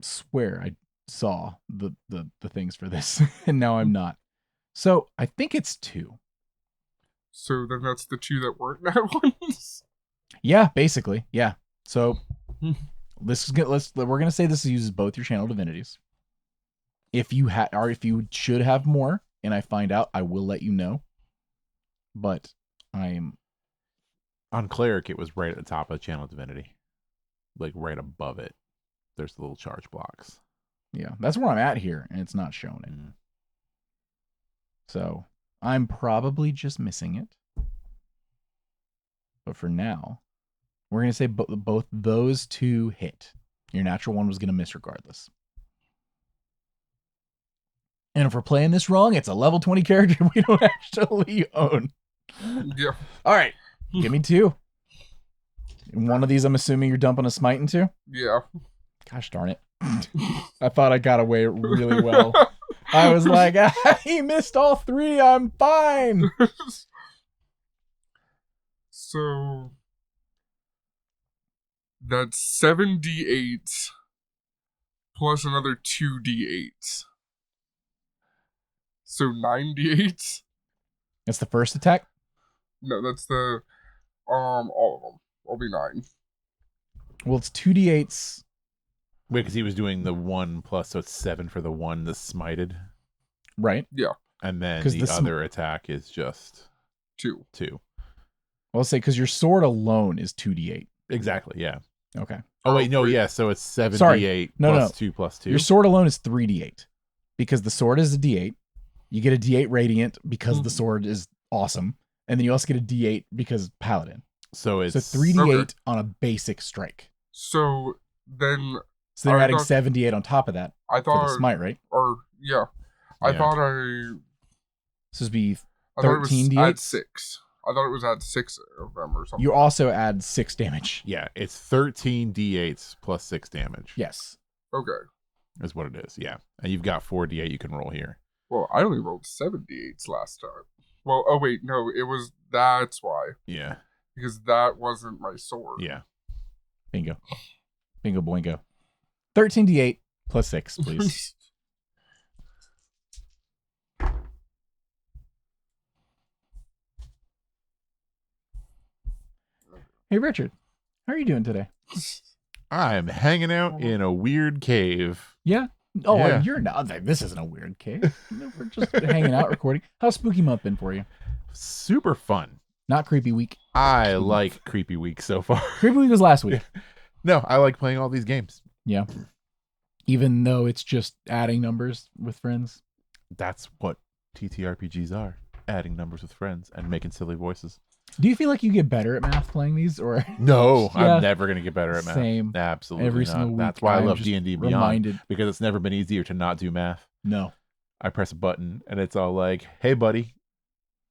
swear I saw the things for this, and now I'm not. So I think it's 2. So then that's the 2 that weren't that ones. Yeah, basically. Yeah. So this is good. We're gonna say this uses both your channel divinities. If you if you should have more, and I find out, I will let you know. But I'm on cleric. It was right at the top of channel divinity, like right above it. There's the little charge blocks. Yeah, that's where I'm at here, and it's not showing it. So I'm probably just missing it. But for now, we're going to say both those 2 hit. Your natural one was going to miss regardless. And if we're playing this wrong, it's a level 20 character we don't actually own. Yeah. All right. Give me 2. One of these, I'm assuming you're dumping a smite into? Yeah. Gosh darn it. I thought I got away really well. I was like, he missed all 3. I'm fine. So that's 7 d8s plus another 2 d8s. So 9 d8s? That's the first attack? No, that's the all of them. I'll be 9. Well, it's 2d8s. Wait, because he was doing the 1 plus, so it's 7 for the 1 that's smited. Right. Yeah. And then the other attack is just 2. Well, let's say because your sword alone is 2d8. Exactly, yeah. Okay. Oh, wait, no, yeah, so it's 7d8 plus 2 plus 2. Your sword alone is 3d8. Because the sword is a d8. You get a d8 radiant because the sword is awesome. And then you also get a d8 because paladin. So it's 3d8 on a basic strike. So then... So they're adding 7d8 on top of that for the smite, right? Or, yeah. I thought So this would be 13 d8? Add 6. I thought it was add 6 of them or something. You also add 6 damage. Yeah, it's 13 d8s plus 6 damage. Yes. Okay. Is what it is, yeah. And you've got 4 d8 you can roll here. Well, I only rolled 7 d8s last time. Well, oh wait, no, that's why. Yeah. Because that wasn't my sword. Yeah. Bingo. Bingo boingo. 13d8 plus 6, please. Hey, Richard. How are you doing today? I'm hanging out in a weird cave. Yeah? Oh, Yeah. You're not. This isn't a weird cave. We're just hanging out, recording. How's Spooky Month been for you? Super fun. Not Creepy Week. I like Creepy Week so far. Creepy Week was last week. No, I like playing all these games. Yeah. Even though it's just adding numbers with friends. That's what TTRPGs are. Adding numbers with friends and making silly voices. Do you feel like you get better at math playing these, or No, Yeah. I'm never going to get better at math. Same. Absolutely Every not. single week, That's why I I'm love just D&D Beyond, reminded. because it's never been easier to not do math. No. I press a button and it's all like, "Hey buddy,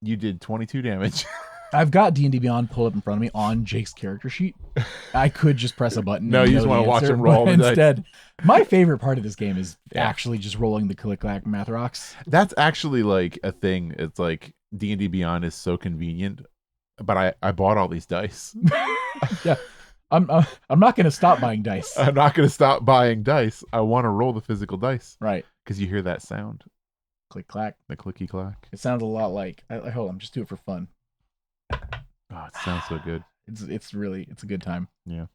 you did 22 damage." I've got D&D Beyond pulled up in front of me on Jake's character sheet. I could just press a button. No, and you just know want the to watch answer, him roll but the dice. instead. My favorite part of this game is Yeah. actually just rolling the click-clack math rocks. That's actually like a thing. It's like D&D Beyond is so convenient, but I bought all these dice. Yeah, I'm not going to stop buying dice. I'm not going to stop buying dice. I want to roll the physical dice Right, because you hear that sound, click-clack. the clicky clack. It sounds a lot like. Hold on, just do it for fun. Oh, it sounds so good. It's a good time. Yeah.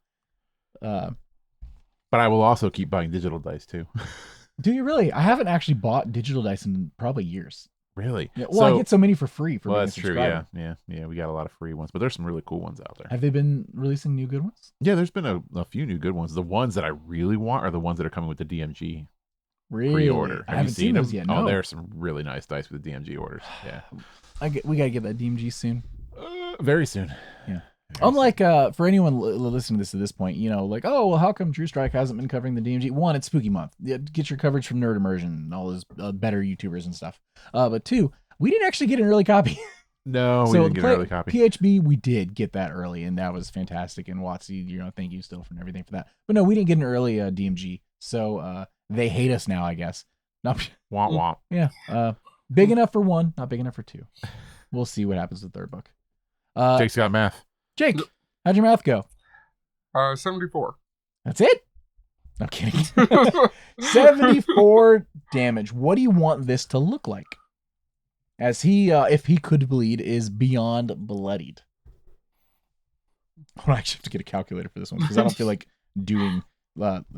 Uh, But I will also keep buying digital dice too. do you really? I haven't actually bought digital dice in probably years. Really? Yeah, well, I get so many for free for being a that's true. subscriber. Yeah. We got a lot of free ones, but there's some really cool ones out there. Have they been releasing new good ones? Yeah, there's been a few new good ones. The ones that I really want are the ones that are coming with the DMG Really? pre-order. I Have you haven't seen them? those yet. No. Oh, there's some really nice dice with the DMG orders. Yeah. We gotta get that DMG soon. Very soon. Yeah. Very Unlike for anyone listening to this at this point, like, oh well, how come True Strike hasn't been covering the DMG? One, it's Spooky Month. Get your coverage from Nerd Immersion and all those better YouTubers and stuff. But two, we didn't actually get an early copy. No, we didn't get an early copy. PHB, we did get that early, and that was fantastic. And Watsy, thank you still for everything for that. But no, we didn't get an early DMG, so they hate us now, I guess. Not womp womp. Yeah. Big enough for one, not big enough for two. We'll see what happens with the third book. Jake's got math. Jake, how'd your math go? 74. That's it? I'm kidding. 74 damage. What do you want this to look like? As he, if he could bleed, is beyond bloodied. I'll actually have to get a calculator for this one because I don't feel like doing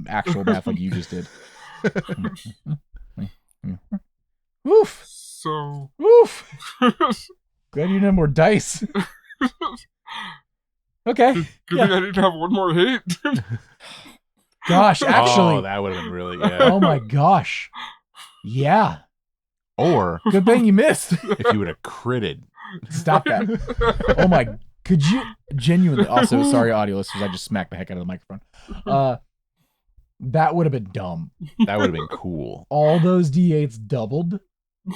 actual math like you just did. Woof. So. Woof. Glad you didn't more dice. Okay. Good thing I didn't have one more hit. Gosh, actually. Oh, that would have been really, Oh my gosh. Yeah. Or. Good thing you missed. If you would have critted. Stop that. Oh my. Could you genuinely. Also, sorry, audio listeners, I just smacked the heck out of the microphone. That would have been dumb. That would have been cool. All those D8s doubled.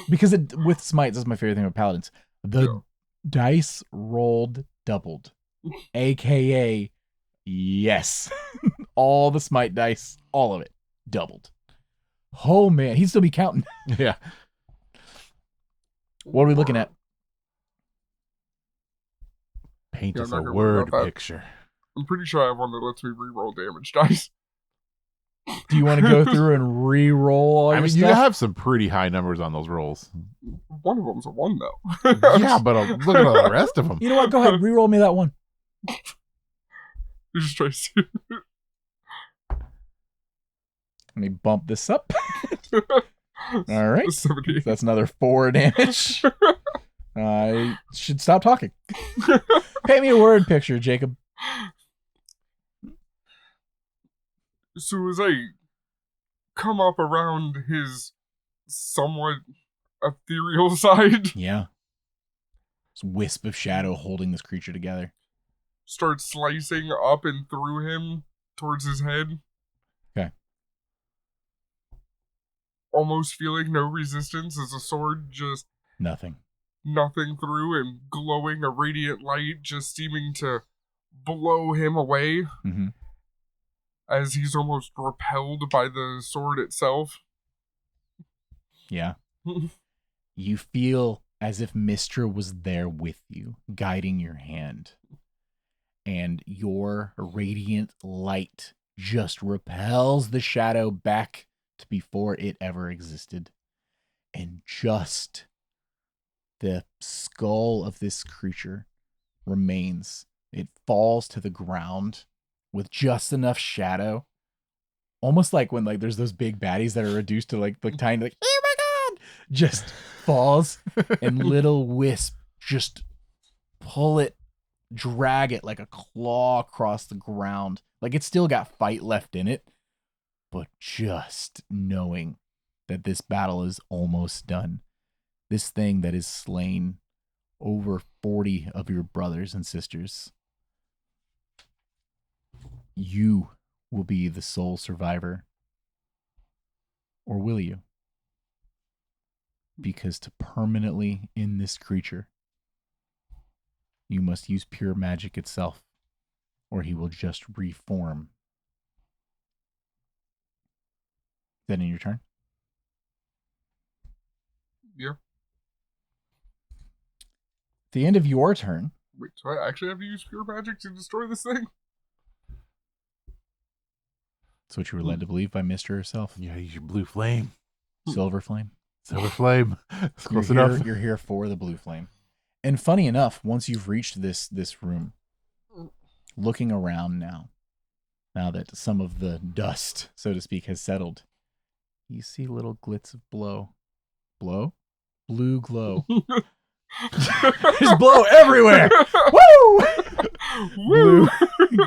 Because with smites, that's my favorite thing about paladins. The dice rolled doubled. AKA, yes. All the smite dice, all of it, doubled. Oh man, he'd still be counting. Yeah. What are we looking at? Paint us a word picture. I'm pretty sure I have one that lets me reroll damage dice. Do you want to go through and re-roll all your stuff? You have some pretty high numbers on those rolls. One of them's a 1, though. Yeah, but look at the rest of them. You know what? Go ahead, re-roll me that one. You just try to see. Let me bump this up. All right. 70. That's another 4 damage. I should stop talking. Paint me a word picture, Jacob. So as I come up around his somewhat ethereal side, Yeah. This wisp of shadow holding this creature together. start slicing up and through him towards his head. Okay. Almost feeling no resistance as a sword just Nothing through and glowing a radiant light just seeming to blow him away. Mm-hmm. As he's almost repelled by the sword itself. Yeah. You feel as if Mistra was there with you, guiding your hand. And your radiant light just repels the shadow back to before it ever existed. And just the skull of this creature remains. It falls to the ground with just enough shadow, almost like when there's those big baddies that are reduced to like tiny, oh my god, just falls, and little wisp just pull it, drag it like a claw across the ground, like it's still got fight left in it, but just knowing that this battle is almost done, this thing that has slain over 40 of your brothers and sisters. You will be the sole survivor. Or will you? Because to permanently end this creature, you must use pure magic itself, or he will just reform. Is that in your turn? Yeah. At the end of your turn. Wait, so I actually have to use pure magic to destroy this thing? That's what you were led to believe by Mister herself. Yeah, use your blue flame. Silver flame. Silver flame. It's close enough. You're here for the blue flame. And funny enough, once you've reached this room, looking around now that some of the dust, so to speak, has settled, you see little glits of blow. Blue glow. There's blow everywhere. Woo! Blue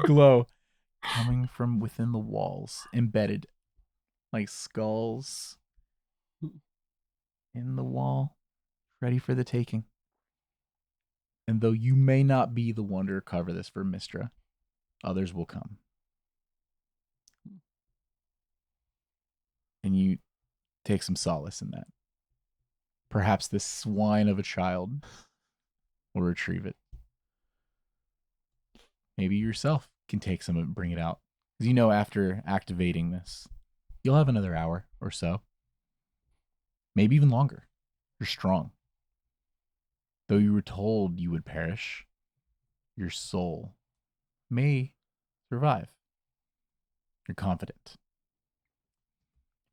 glow coming from within the walls, embedded like skulls in the wall, ready for the taking. And though you may not be the one to recover this for Mistra, others will come. And you take some solace in that. Perhaps this swine of a child will retrieve it. Maybe yourself can take some and bring it out. Because you know after activating this, you'll have another hour or so. Maybe even longer. You're strong. Though you were told you would perish, your soul may survive. You're confident.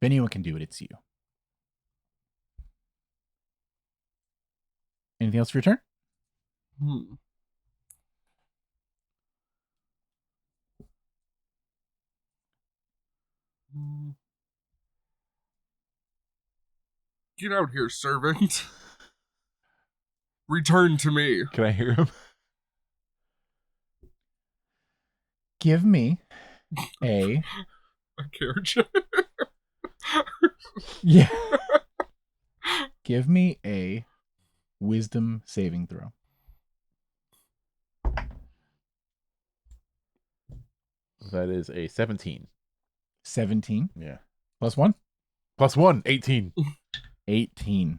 If anyone can do it, it's you. Anything else for your turn? Get out here, servant. Return to me. Can I hear him? Give me a... A carriage. Yeah. Give me a wisdom saving throw. That is a 17. 17. Yeah. Plus 1? Plus 1, 18. 18.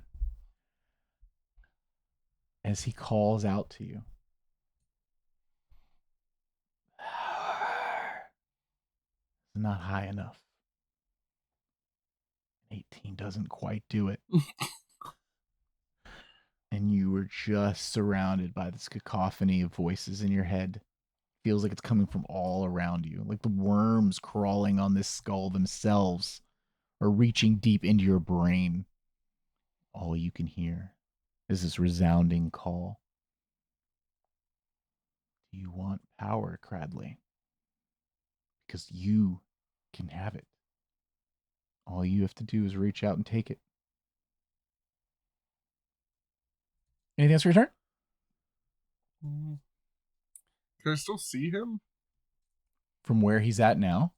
As he calls out to you. It's not high enough. 18 doesn't quite do it. And you were just surrounded by this cacophony of voices in your head. Feels like it's coming from all around you. Like the worms crawling on this skull themselves are reaching deep into your brain. All you can hear is this resounding call. Do you want power, Cradley? Because you can have it. All you have to do is reach out and take it. Anything else for your turn? Can I still see him? From where he's at now?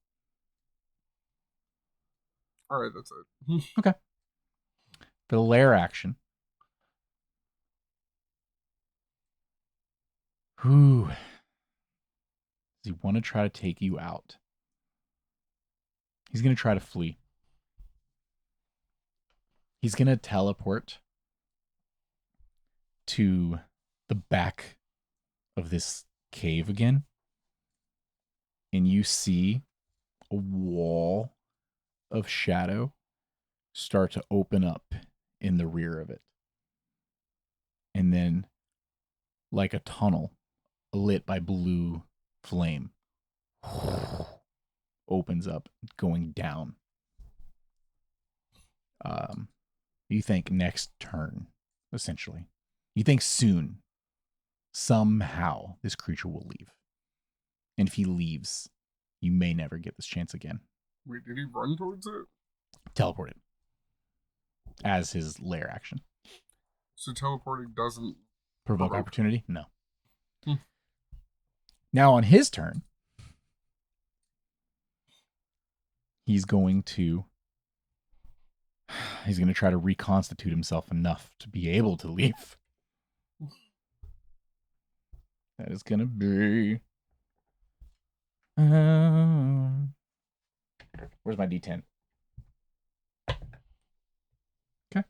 Alright, that's it. Okay. For the lair action. Whew. Does he want to try to take you out? He's going to try to flee. He's going to teleport to the back of this cave again. And you see a wall of shadow start to open up in the rear of it. And then, like a tunnel lit by blue flame, opens up, going down. You think next turn, essentially. You think soon, somehow, this creature will leave. And if he leaves, you may never get this chance again. Wait, did he run towards it? Teleported. As his lair action. So teleporting doesn't... Provoke opportunity? No. Now on his turn, he's going to try to reconstitute himself enough to be able to leave. That is going to be... where's my D10? Okay.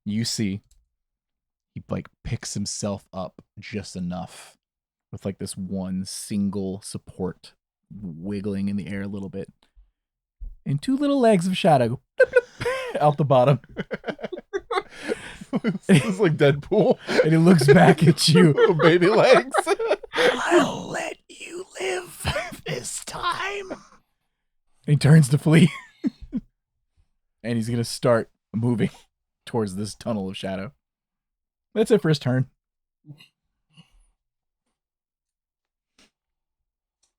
You see, he like picks himself up just enough with like this one single support wiggling in the air a little bit. And two little legs of shadow go bloop, bloop, out the bottom. It's like Deadpool. And he looks back at you. Little baby legs. I'll let you live this time. And he turns to flee. And he's going to start moving towards this tunnel of shadow. That's it for his turn.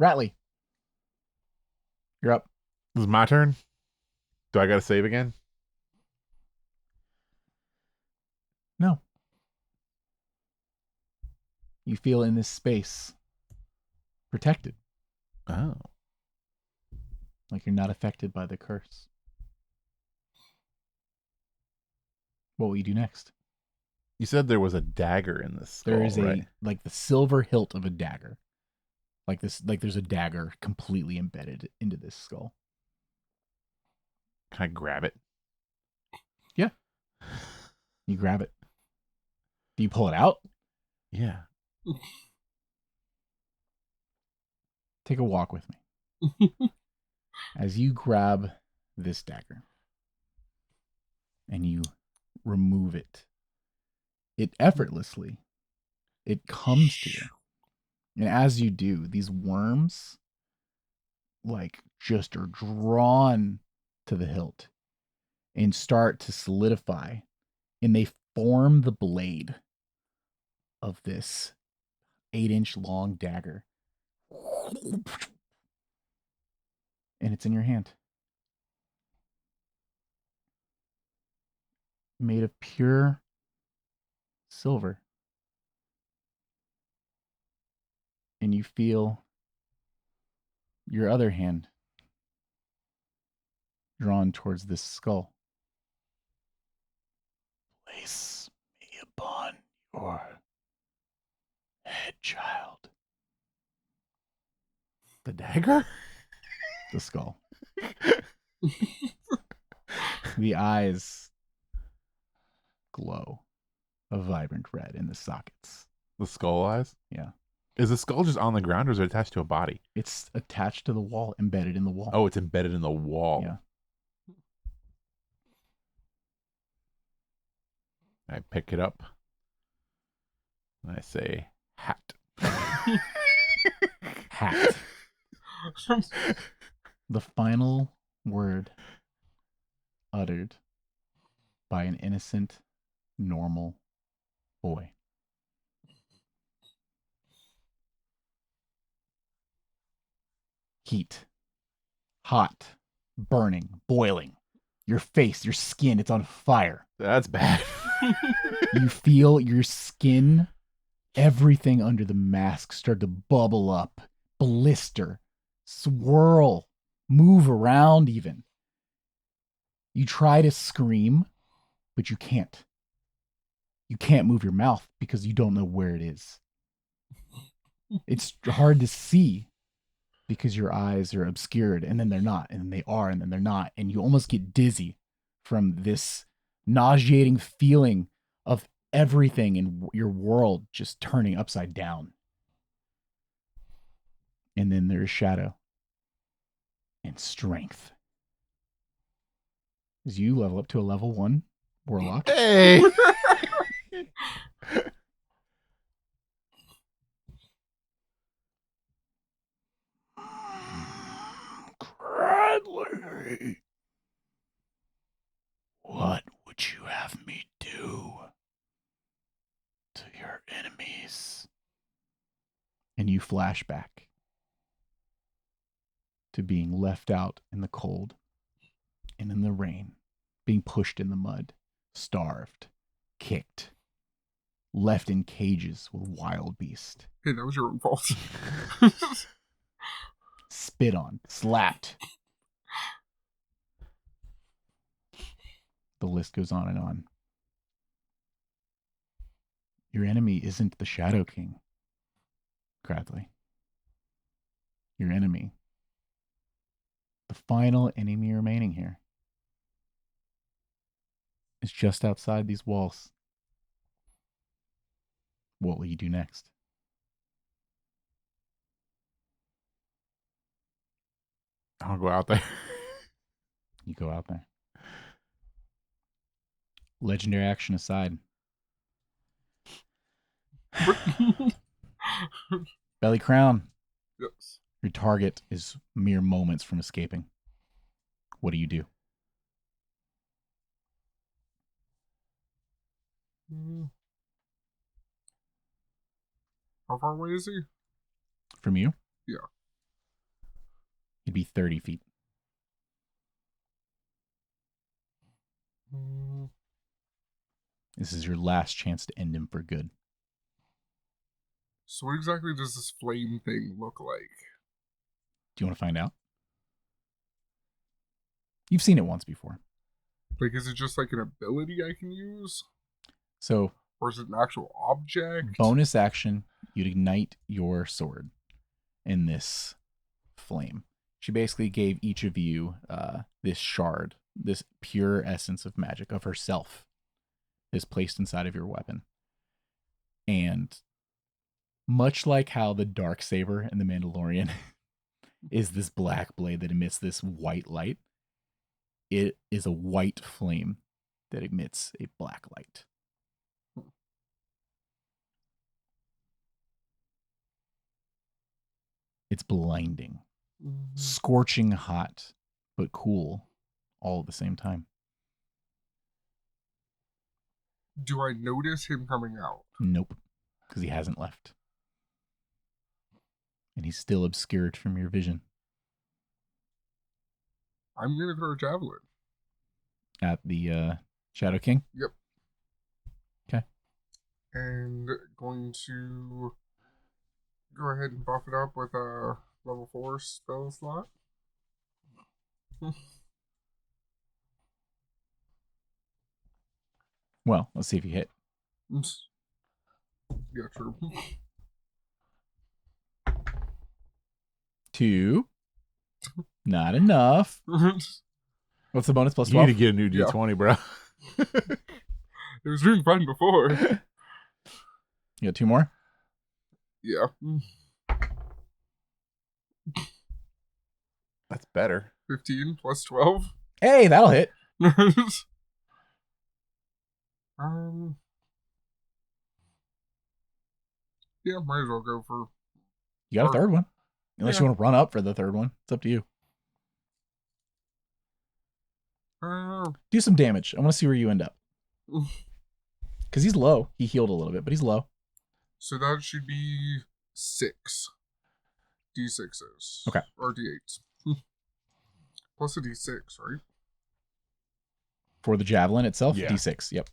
Ratley, You're up. This is my turn. Do I got to save again? No. You feel in this space protected, Oh. like you're not affected by the curse. What will you do next? You said there was a dagger in this skull, There is right? like the silver hilt of a dagger. Like there's a dagger completely embedded into this skull. Can I grab it? Yeah. You grab it. Do you pull it out? Yeah. Take a walk with me. As you grab this dagger and you remove it, it effortlessly, it comes to you. And as you do, these worms like just are drawn to the hilt and start to solidify, and they form the blade of this 8-inch long dagger. And it's in your hand. Made of pure silver. And you feel your other hand drawn towards this skull. Place me upon your head, child. The dagger? The skull. The eyes glow a vibrant red in the sockets. The skull eyes? Yeah. Is the skull just on the ground or is it attached to a body? It's attached to the wall, embedded in the wall. Oh, it's embedded in the wall. Yeah. I pick it up and I say, hat. Hat. The final word uttered by an innocent, normal boy. Heat. Hot. Burning. Boiling. Your face, your skin, it's on fire. That's bad. You feel your skin, everything under the mask start to bubble up, blister, swirl, move around even. You try to scream, but you can't. You can't move your mouth because you don't know where it is. It's hard to see because your eyes are obscured, and then they're not, and then they are, and then they're not, and you almost get dizzy from this nauseating feeling of everything in your world just turning upside down. And then there's shadow and strength. As you level up to a level 1 warlock. Hey! Cradley, what would you have me do to your enemies? And you flash back to being left out in the cold and in the rain, being pushed in the mud, starved, kicked, left in cages with wild beasts, Hey, that was your own fault. spit on, slapped. The list goes on and on. Your enemy isn't the Shadow King, Cradley. Your enemy, the final enemy remaining here, is just outside these walls. What will you do next? I'll go out there. You go out there. Legendary action aside. Belly Crown. Yes. Your target is mere moments from escaping. What do you do? How far away is he? From you? Yeah. It'd be 30 feet. Mm, This is your last chance to end him for good. So what exactly does this flame thing look like? Do you want to find out? You've seen it once before. Like, is it just like an ability I can use? So, Or is it an actual object? bonus action, you'd ignite your sword in this flame. She basically gave each of you this shard, this pure essence of magic of herself is placed inside of your weapon. And much like how the dark saber in the Mandalorian is this black blade that emits this white light, it is a white flame that emits a black light. It's blinding, scorching hot, but cool all at the same time. Do I notice him coming out? Nope, because he hasn't left. And he's still obscured from your vision. I'm gonna throw a javelin. At the Shadow King? Yep. Okay. And going to go ahead and buff it up with a level 4 spell slot. Well, let's see if you hit. Yeah, true. 2. Not enough. What's the bonus plus You need 12? to get a new D20, bro. It was doing fine before. You got 2 more? Yeah. That's better. 15 plus 12. Hey, that'll hit. Yeah, might as well go for. You got a third one. Unless you Yeah. want to run up for the third one. It's up to you. Do some damage. I want to see where you end up. Because he's low. He healed a little bit, but he's low. So that should be 6 D6s. Okay. Or D8s. Plus a D6, right? For the javelin itself, Yeah. D6. Yep.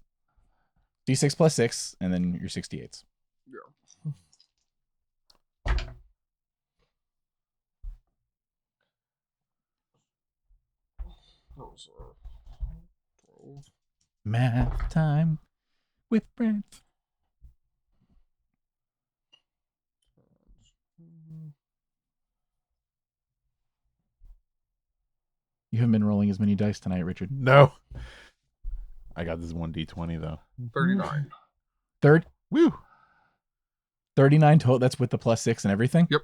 D6 plus 6, and then your 68s. Yeah. Those are 12. Math time with Brent. You haven't been rolling as many dice tonight, Richard. No. I got this one D20 though. 39. Third? Woo. 39 total. That's with the plus 6 and everything? Yep.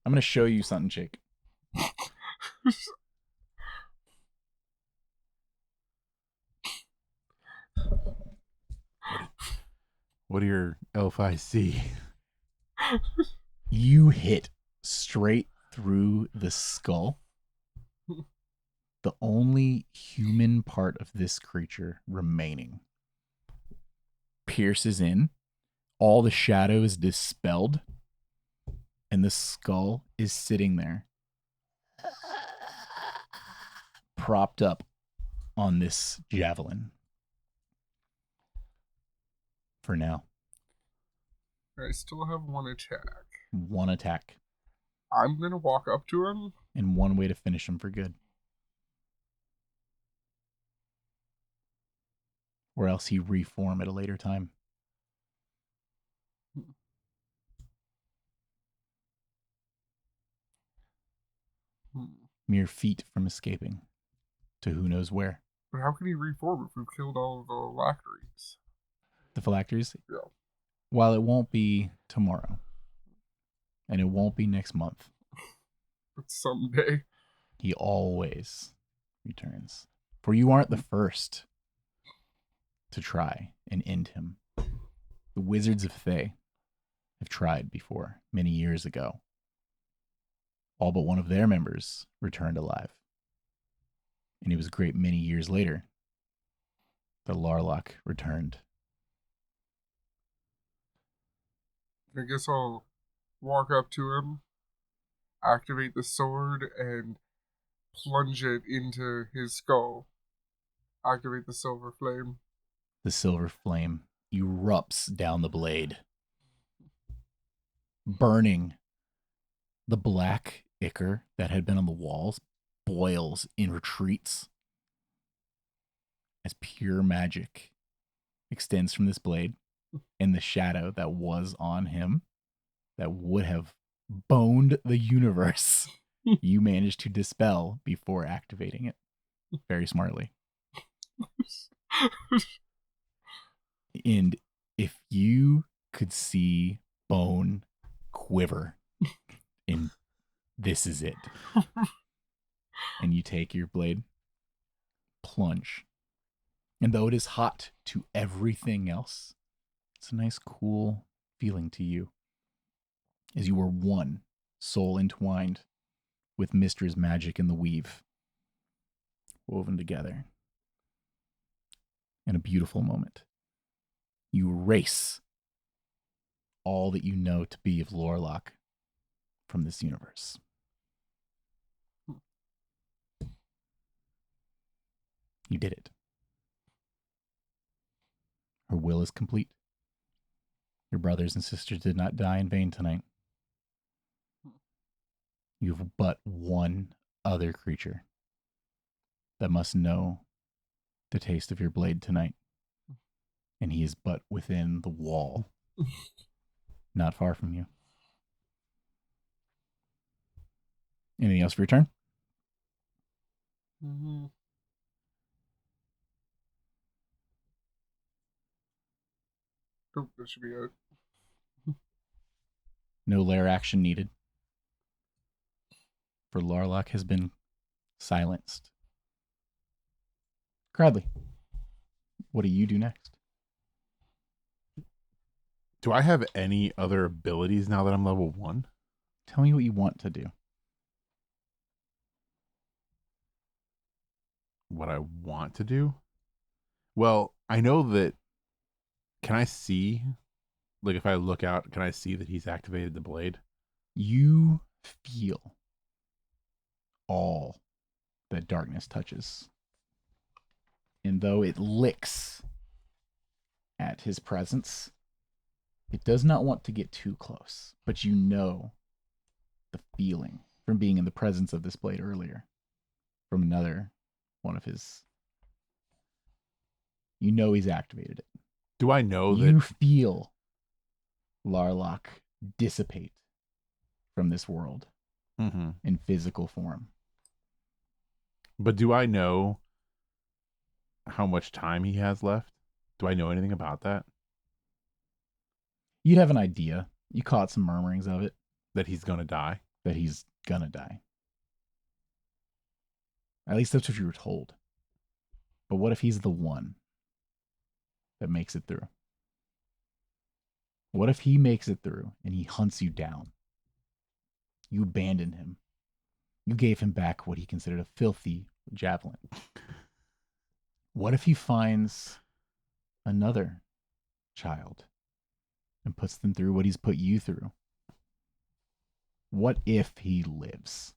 I'm going to show you something, Jake. What do your elf see? You hit straight through the skull. The only human part of this creature remaining pierces in. All the shadow is dispelled. And the skull is sitting there, propped up on this javelin. For now. I still have one attack. 1 attack. I'm going to walk up to him. And 1 way to finish him for good. Or else he reform at a later time. Mere feet from escaping to who knows where. But how can he reform if we've killed all of the phylacteries? The phylacteries? Yeah. While it won't be tomorrow. And it won't be next month. But someday. He always returns. For you aren't the first to try and end him. The Wizards of Thay have tried before, many years ago. All but one of their members returned alive. And it was a great many years later that Larlock returned. I guess I'll walk up to him, activate the sword, and plunge it into his skull. Activate the silver flame. The silver flame erupts down the blade, burning. The black ichor that had been on the walls boils and retreats as pure magic extends from this blade, and the shadow that was on him that would have boned the universe, you managed to dispel before activating it very smartly. And if you could see bone quiver, and this is it, and you take your blade, plunge, and though it is hot to everything else, it's a nice cool feeling to you as you are one soul entwined with Mistra's magic in the weave, woven together in a beautiful moment. You erase all that you know to be of Lorlock from this universe. You did it. Her will is complete. Your brothers and sisters did not die in vain tonight. You have but one other creature that must know the taste of your blade tonight. And he is but within the wall, not far from you. Anything else for your turn? Mm-hmm. Oh, that should be it. No lair action needed. For Lorlock has been silenced. Cradley, what do you do next? Do I have any other abilities now that I'm level 1? Tell me what you want to do. What I want to do? Well, I know that. Can I see? Like, if I look out, can I see that he's activated the blade? You feel all that darkness touches. And though it licks at his presence, it does not want to get too close. But you know the feeling from being in the presence of this blade earlier. From another one of his. You know he's activated it. Do I know You that? feel Larlock dissipate from this world Mm-hmm. in physical form. But do I know how much time he has left? Do I know anything about that? You'd have an idea. You caught some murmurings of it, That he's going to die? that he's gonna die. At least that's what you were told. But what if he's the one that makes it through? What if he makes it through and he hunts you down? You abandoned him. You gave him back what he considered a filthy javelin. What if he finds another child and puts them through what he's put you through? What if he lives?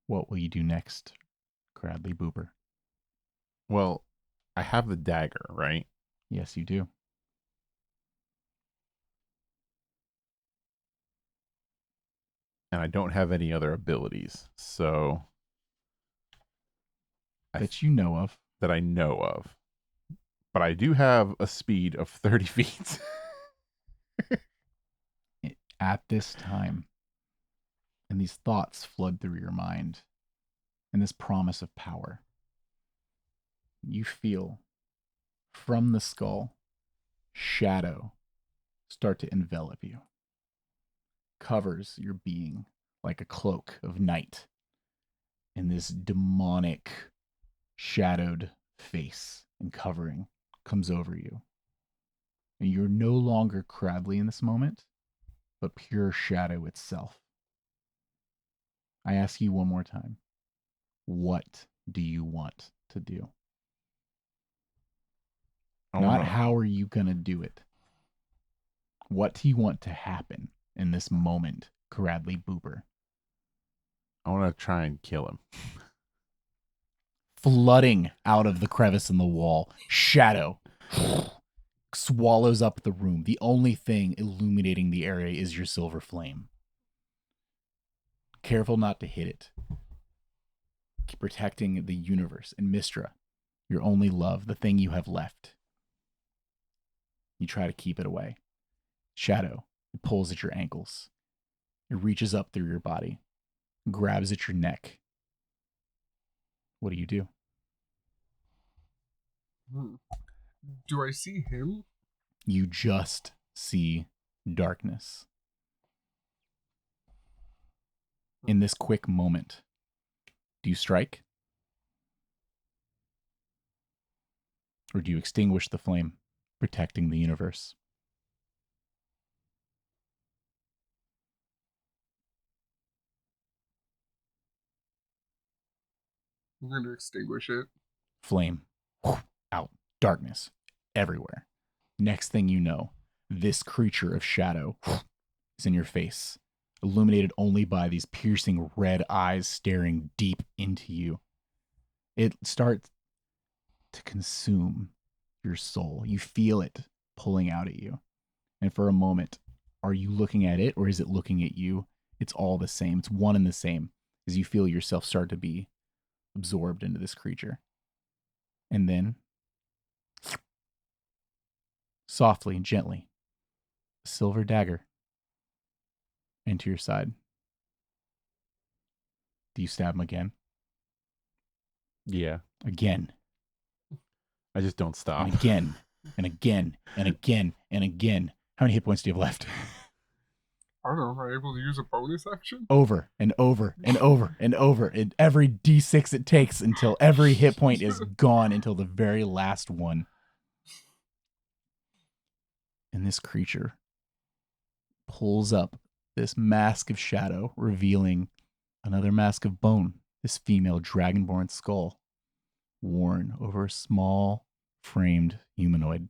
What will you do next, Cradley Booper? Well, I have the dagger, right? Yes, you do. And I don't have any other abilities. So. That you know of. That I know of. But I do have a speed of 30 feet. At this time, and these thoughts flood through your mind, and this promise of power, you feel from the skull shadow start to envelop you, covers your being like a cloak of night, and this demonic shadowed face and covering comes over you, and you're no longer Cradley in this moment, but pure shadow itself. I ask you one more time, what do you want to do? Not how are you going to do it. What do you want to happen in this moment Cradley Booper. I want to try and kill him. Flooding out of the crevice in the wall, shadow swallows up the room. The only thing illuminating the area is your silver flame. Careful not to hit it. Keep protecting the universe. And Mistra, your only love, the thing you have left. You try to keep it away. Shadow, it pulls at your ankles. It reaches up through your body, grabs at your neck. What do you do? Do I see him? You just see darkness. In this quick moment, do you strike? Or do you extinguish the flame, protecting the universe? I'm going to extinguish it. Flame out, darkness everywhere. Next thing you know, this creature of shadow is in your face, illuminated only by these piercing red eyes staring deep into you. It starts to consume your soul. You feel it pulling out at you. And for a moment, are you looking at it or is it looking at you? It's all the same. It's one and the same as you feel yourself start to be absorbed into this creature. And then, softly and gently, a silver dagger into your side. Do you stab him again? Yeah. Again. I just don't stop. And again. And again. And again. And again. How many hit points do you have left? I don't know. Am I able to use a bonus action? Over and over and over and over. And every D6 it takes until every hit point is gone until the very last one. And this creature pulls up this mask of shadow, revealing another mask of bone, this female dragonborn skull, worn over a small, framed humanoid.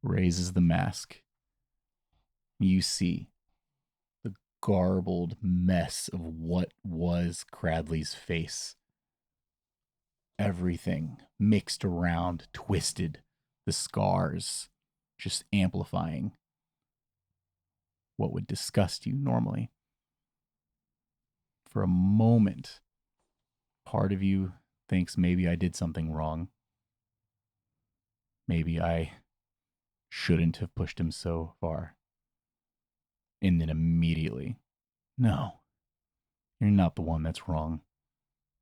Raises the mask. You see the garbled mess of what was Cradley's face. Everything mixed around, twisted, the scars just amplifying what would disgust you normally. For a moment, part of you thinks maybe I did something wrong. Maybe I shouldn't have pushed him so far. And then immediately, no, you're not the one that's wrong.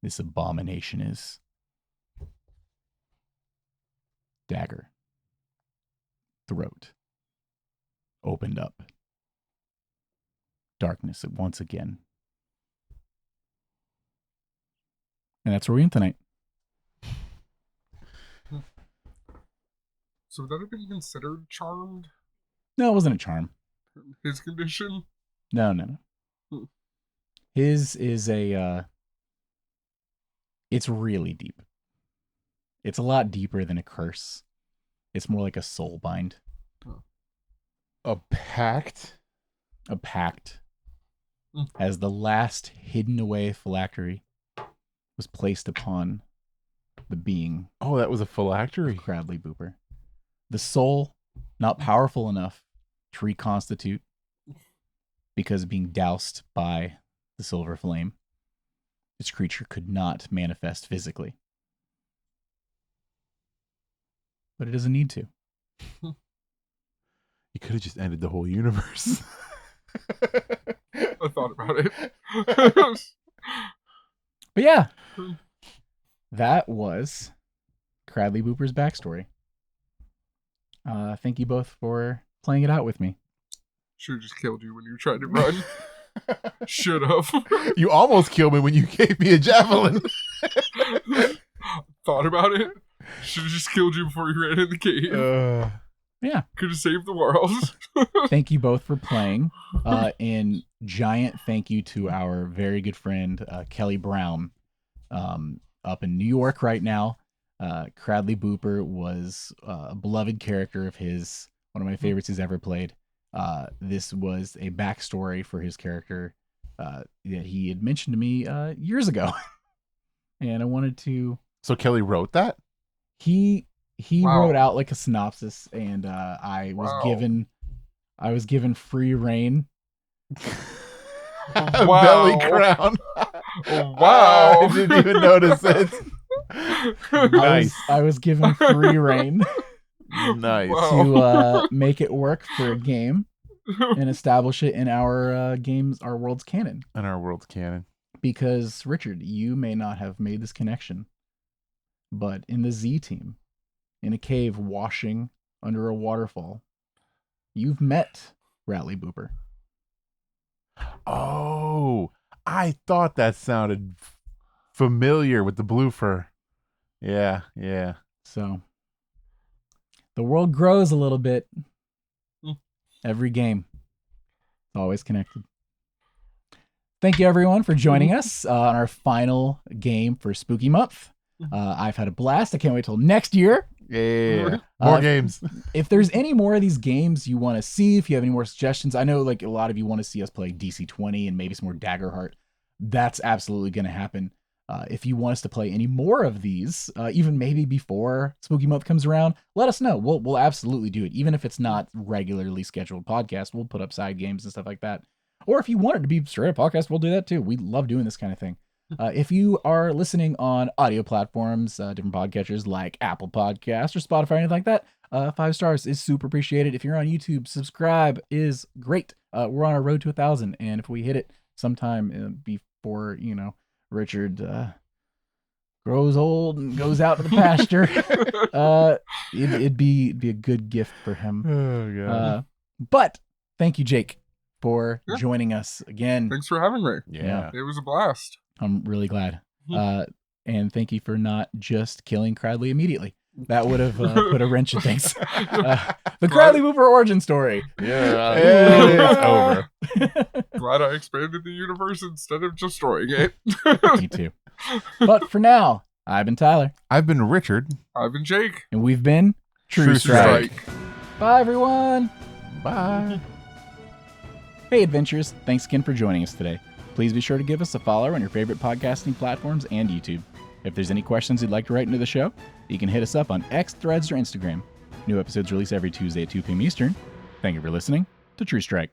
This abomination is. Dagger. Throat. Opened up. Darkness once again. And that's where we end tonight. So would that have been considered charmed? No, it wasn't a charm. His condition? No. His is a, it's really deep. It's a lot deeper than a curse. It's more like a soul bind. A pact? A pact. As the last hidden away phylactery was placed upon the being. Oh, that was a phylactery. Cradley Booper. The soul, not powerful enough to reconstitute because being doused by the silver flame, this creature could not manifest physically. But it doesn't need to. You could have just ended the whole universe. I thought about it. But yeah, that was Cradley Booper's backstory. Thank you both for playing it out with me. Should have just killed you when you tried to run. Should have. You almost killed me when you gave me a javelin. Thought about it. Should have just killed you before you ran in the cave. Yeah. Could have saved the world. Thank you both for playing. And giant thank you to our very good friend, Kelly Brown, up in New York right now. Cradley Booper was a beloved character of his, one of my favorites he's ever played. This was a backstory for his character that he had mentioned to me years ago, and I wanted to. So Kelly wrote that? He Wow. wrote out like a synopsis, and I was given free reign. Belly crown. Wow. I didn't even notice it. Nice. I was given free reign Nice. to make it work for a game and establish it in our our world's canon. In our world's canon. Because Richard, you may not have made this connection, but in the Z team, in a cave washing under a waterfall, you've met Rattly Booper. Oh, I thought that sounded familiar with the blue fur. Yeah. So the world grows a little bit. Every game. It's always connected. Thank you, everyone, for joining us on our final game for Spooky Month. I've had a blast. I can't wait till next year. Yeah. More games. If there's any more of these games you want to see, if you have any more suggestions, I know like a lot of you want to see us play DC-20 and maybe some more Daggerheart. That's absolutely going to happen. If you want us to play any more of these, even maybe before Spooky Month comes around, let us know. We'll absolutely do it. Even if it's not regularly scheduled podcast, we'll put up side games and stuff like that. Or if you want it to be straight up podcast, we'll do that too. We love doing this kind of thing. If you are listening on audio platforms, different podcatchers like Apple Podcasts or Spotify or anything like that, 5 stars is super appreciated. If you're on YouTube, subscribe is great. We're on our road to 1,000, and if we hit it sometime before, Richard grows old and goes out to the pasture, it'd be a good gift for him. Oh god. But thank you, Jake, for joining us again. Thanks for having me. Yeah. It was a blast. I'm really glad. And thank you for not just killing Cradley immediately. That would have put a wrench in things. The Cradley Booper origin story. Yeah. It's over. Glad I expanded the universe instead of destroying it. Me too. But for now, I've been Tyler. I've been Richard. I've been Jake. And we've been True Strike. Bye, everyone. Bye. Hey, adventurers. Thanks again for joining us today. Please be sure to give us a follow on your favorite podcasting platforms and YouTube. If there's any questions you'd like to write into the show, you can hit us up on X, Threads, or Instagram. New episodes release every Tuesday at 2 p.m. Eastern. Thank you for listening to True Strike.